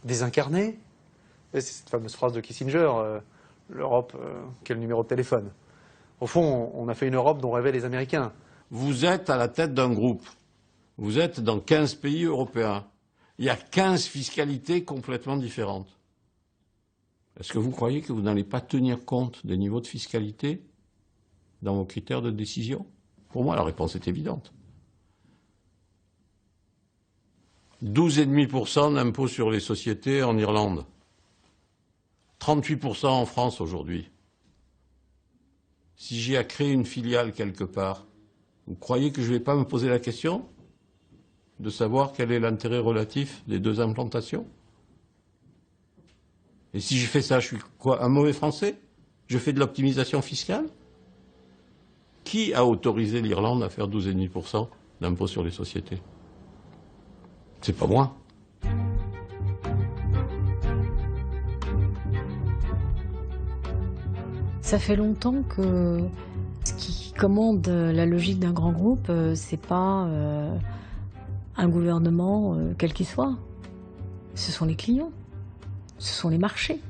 désincarnée. C'est cette fameuse phrase de Kissinger, l'Europe, quel numéro de téléphone? Au fond, on a fait une Europe dont rêvaient les Américains. Vous êtes à la tête d'un groupe. Vous êtes dans 15 pays européens. Il y a 15 fiscalités complètement différentes. Est-ce que vous croyez que vous n'allez pas tenir compte des niveaux de fiscalité dans vos critères de décision? Pour moi, la réponse est évidente. 12,5% d'impôt sur les sociétés en Irlande. 38% en France aujourd'hui. Si j'ai à créer une filiale quelque part, vous croyez que je ne vais pas me poser la question de savoir quel est l'intérêt relatif des deux implantations? Et si je fais ça, je suis quoi, un mauvais Français? Je fais de l'optimisation fiscale? Qui a autorisé l'Irlande à faire 12,5% d'impôt sur les sociétés? C'est pas moi. Ça fait longtemps que ce qui commande la logique d'un grand groupe, c'est pas un gouvernement quel qu'il soit. Ce sont les clients, ce sont les marchés.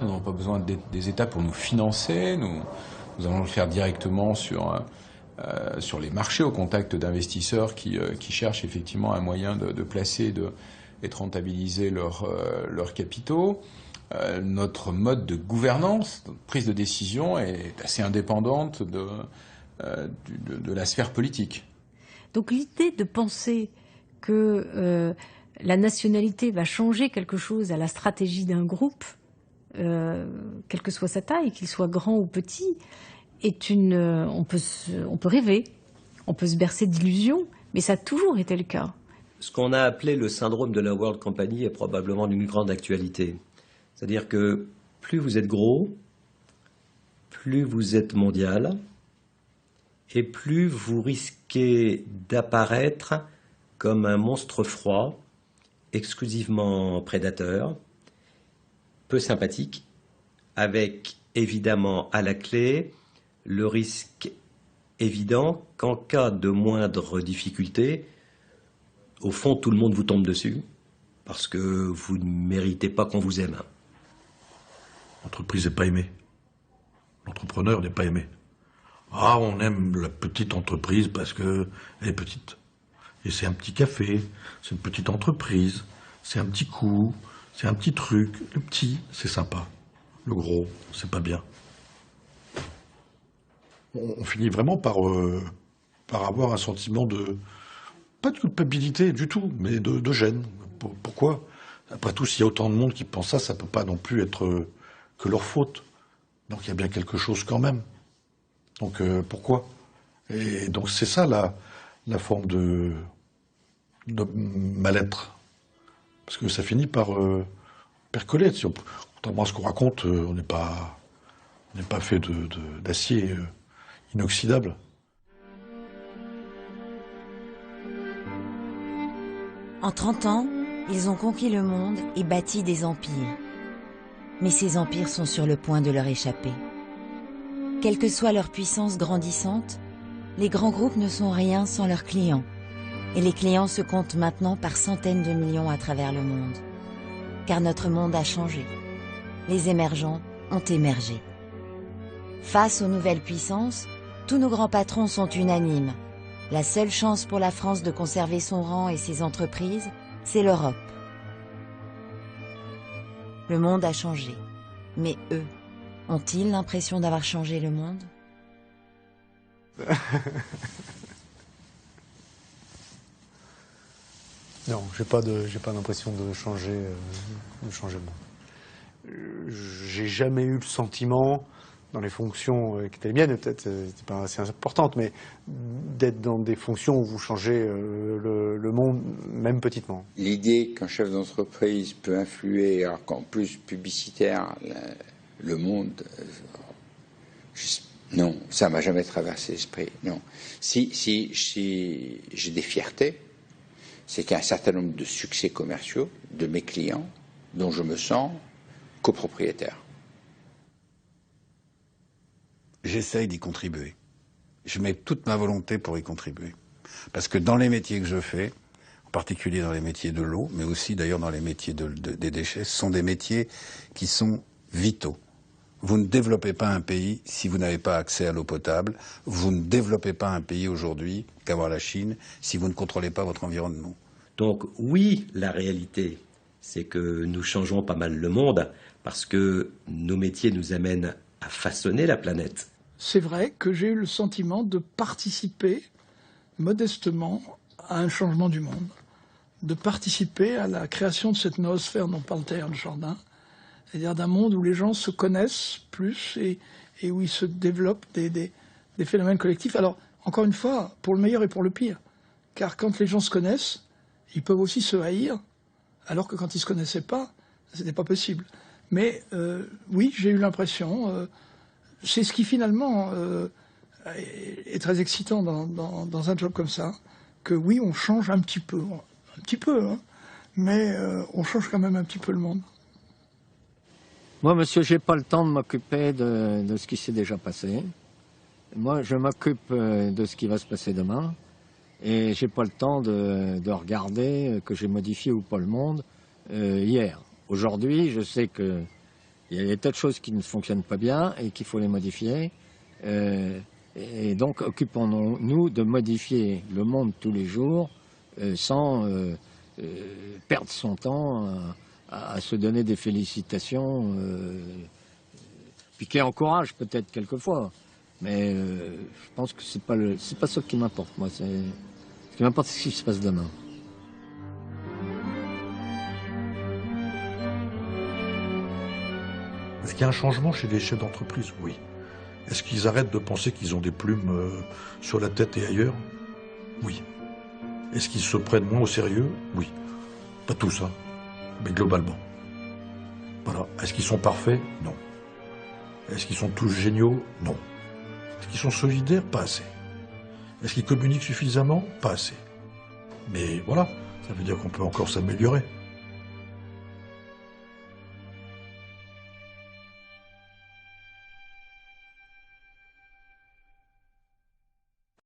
Nous n'avons pas besoin des États pour nous financer. Nous allons le faire directement sur les marchés, au contact d'investisseurs qui cherchent effectivement un moyen de placer et de rentabiliser leurs capitaux. Notre mode de gouvernance, de prise de décision est assez indépendante de la sphère politique. Donc l'idée de penser que la nationalité va changer quelque chose à la stratégie d'un groupe, quelle que soit sa taille, qu'il soit grand ou petit, est on peut rêver, on peut se bercer d'illusions, mais ça a toujours été le cas. Ce qu'on a appelé le syndrome de la World Company est probablement d'une grande actualité. C'est-à-dire que plus vous êtes gros, plus vous êtes mondial, et plus vous risquez d'apparaître comme un monstre froid, exclusivement prédateur, peu sympathique, avec évidemment à la clé le risque évident qu'en cas de moindre difficulté, au fond tout le monde vous tombe dessus, parce que vous ne méritez pas qu'on vous aime. L'entreprise n'est pas aimée. L'entrepreneur n'est pas aimé. Ah, on aime la petite entreprise parce qu'elle est petite. Et c'est un petit café, c'est une petite entreprise, c'est un petit coup, c'est un petit truc. Le petit, c'est sympa. Le gros, c'est pas bien. On finit vraiment par avoir un sentiment pas de culpabilité du tout, mais de gêne. Pourquoi? Après tout, s'il y a autant de monde qui pense ça peut pas non plus être que leur faute. Donc il y a bien quelque chose quand même. Donc pourquoi? Et donc c'est ça la forme de mal-être. Parce que ça finit par percoler. Contrairement à ce qu'on raconte, on n'est pas fait d'acier inoxydable. En 30 ans, ils ont conquis le monde et bâti des empires. Mais ces empires sont sur le point de leur échapper. Quelle que soit leur puissance grandissante, les grands groupes ne sont rien sans leurs clients. Et les clients se comptent maintenant par centaines de millions à travers le monde. Car notre monde a changé. Les émergents ont émergé. Face aux nouvelles puissances, tous nos grands patrons sont unanimes. La seule chance pour la France de conserver son rang et ses entreprises, c'est l'Europe. Le monde a changé. Mais eux, ont-ils l'impression d'avoir changé le monde? Non, j'ai pas l'impression de changer le monde. J'ai jamais eu le sentiment, dans les fonctions qui étaient les miennes, peut-être c'était pas assez importante, mais d'être dans des fonctions où vous changez le monde, même petitement. L'idée qu'un chef d'entreprise peut influer, alors qu'en plus publicitaire, le monde, non, ça m'a jamais traversé l'esprit. Non. Si j'ai des fiertés, c'est qu'il y a un certain nombre de succès commerciaux de mes clients dont je me sens copropriétaire. j'essaye d'y contribuer. Je mets toute ma volonté pour y contribuer. Parce que dans les métiers que je fais, en particulier dans les métiers de l'eau, mais aussi d'ailleurs dans les métiers des déchets, ce sont des métiers qui sont vitaux. Vous ne développez pas un pays si vous n'avez pas accès à l'eau potable. Vous ne développez pas un pays aujourd'hui, qu'à voir la Chine, si vous ne contrôlez pas votre environnement. Donc oui, la réalité, c'est que nous changeons pas mal le monde parce que nos métiers nous amènent à façonner la planète. C'est vrai que j'ai eu le sentiment de participer modestement à un changement du monde, de participer à la création de cette noosphère dont parle Teilhard de Chardin, c'est-à-dire d'un monde où les gens se connaissent plus et où il se développent des phénomènes collectifs. Alors, encore une fois, pour le meilleur et pour le pire. Car quand les gens se connaissent, ils peuvent aussi se haïr, alors que quand ils ne se connaissaient pas, ce n'était pas possible. Mais oui, j'ai eu l'impression, c'est ce qui finalement est très excitant dans un job comme ça, que oui, on change un petit peu, hein, mais on change quand même un petit peu le monde. Moi, monsieur, j'ai pas le temps de m'occuper de ce qui s'est déjà passé. Moi, je m'occupe de ce qui va se passer demain. Et j'ai pas le temps de regarder que j'ai modifié ou pas le monde hier. Aujourd'hui, je sais qu'il y a des tas de choses qui ne fonctionnent pas bien et qu'il faut les modifier. Et donc, occupons-nous de modifier le monde tous les jours sans perdre son temps à se donner des félicitations, puis qui encourage peut-être quelquefois. Mais je pense que c'est pas ça qui m'importe, moi. Ce qui m'importe, c'est ce qui se passe demain. Est-ce qu'il y a un changement chez les chefs d'entreprise? Oui. Est-ce qu'ils arrêtent de penser qu'ils ont des plumes sur la tête et ailleurs? Oui. Est-ce qu'ils se prennent moins au sérieux? Oui. Pas tout ça, mais globalement. Voilà. Est-ce qu'ils sont parfaits? Non. Est-ce qu'ils sont tous géniaux? Non. Est-ce qu'ils sont solidaires? Pas assez. Est-ce qu'ils communiquent suffisamment? Pas assez. Mais voilà, ça veut dire qu'on peut encore s'améliorer.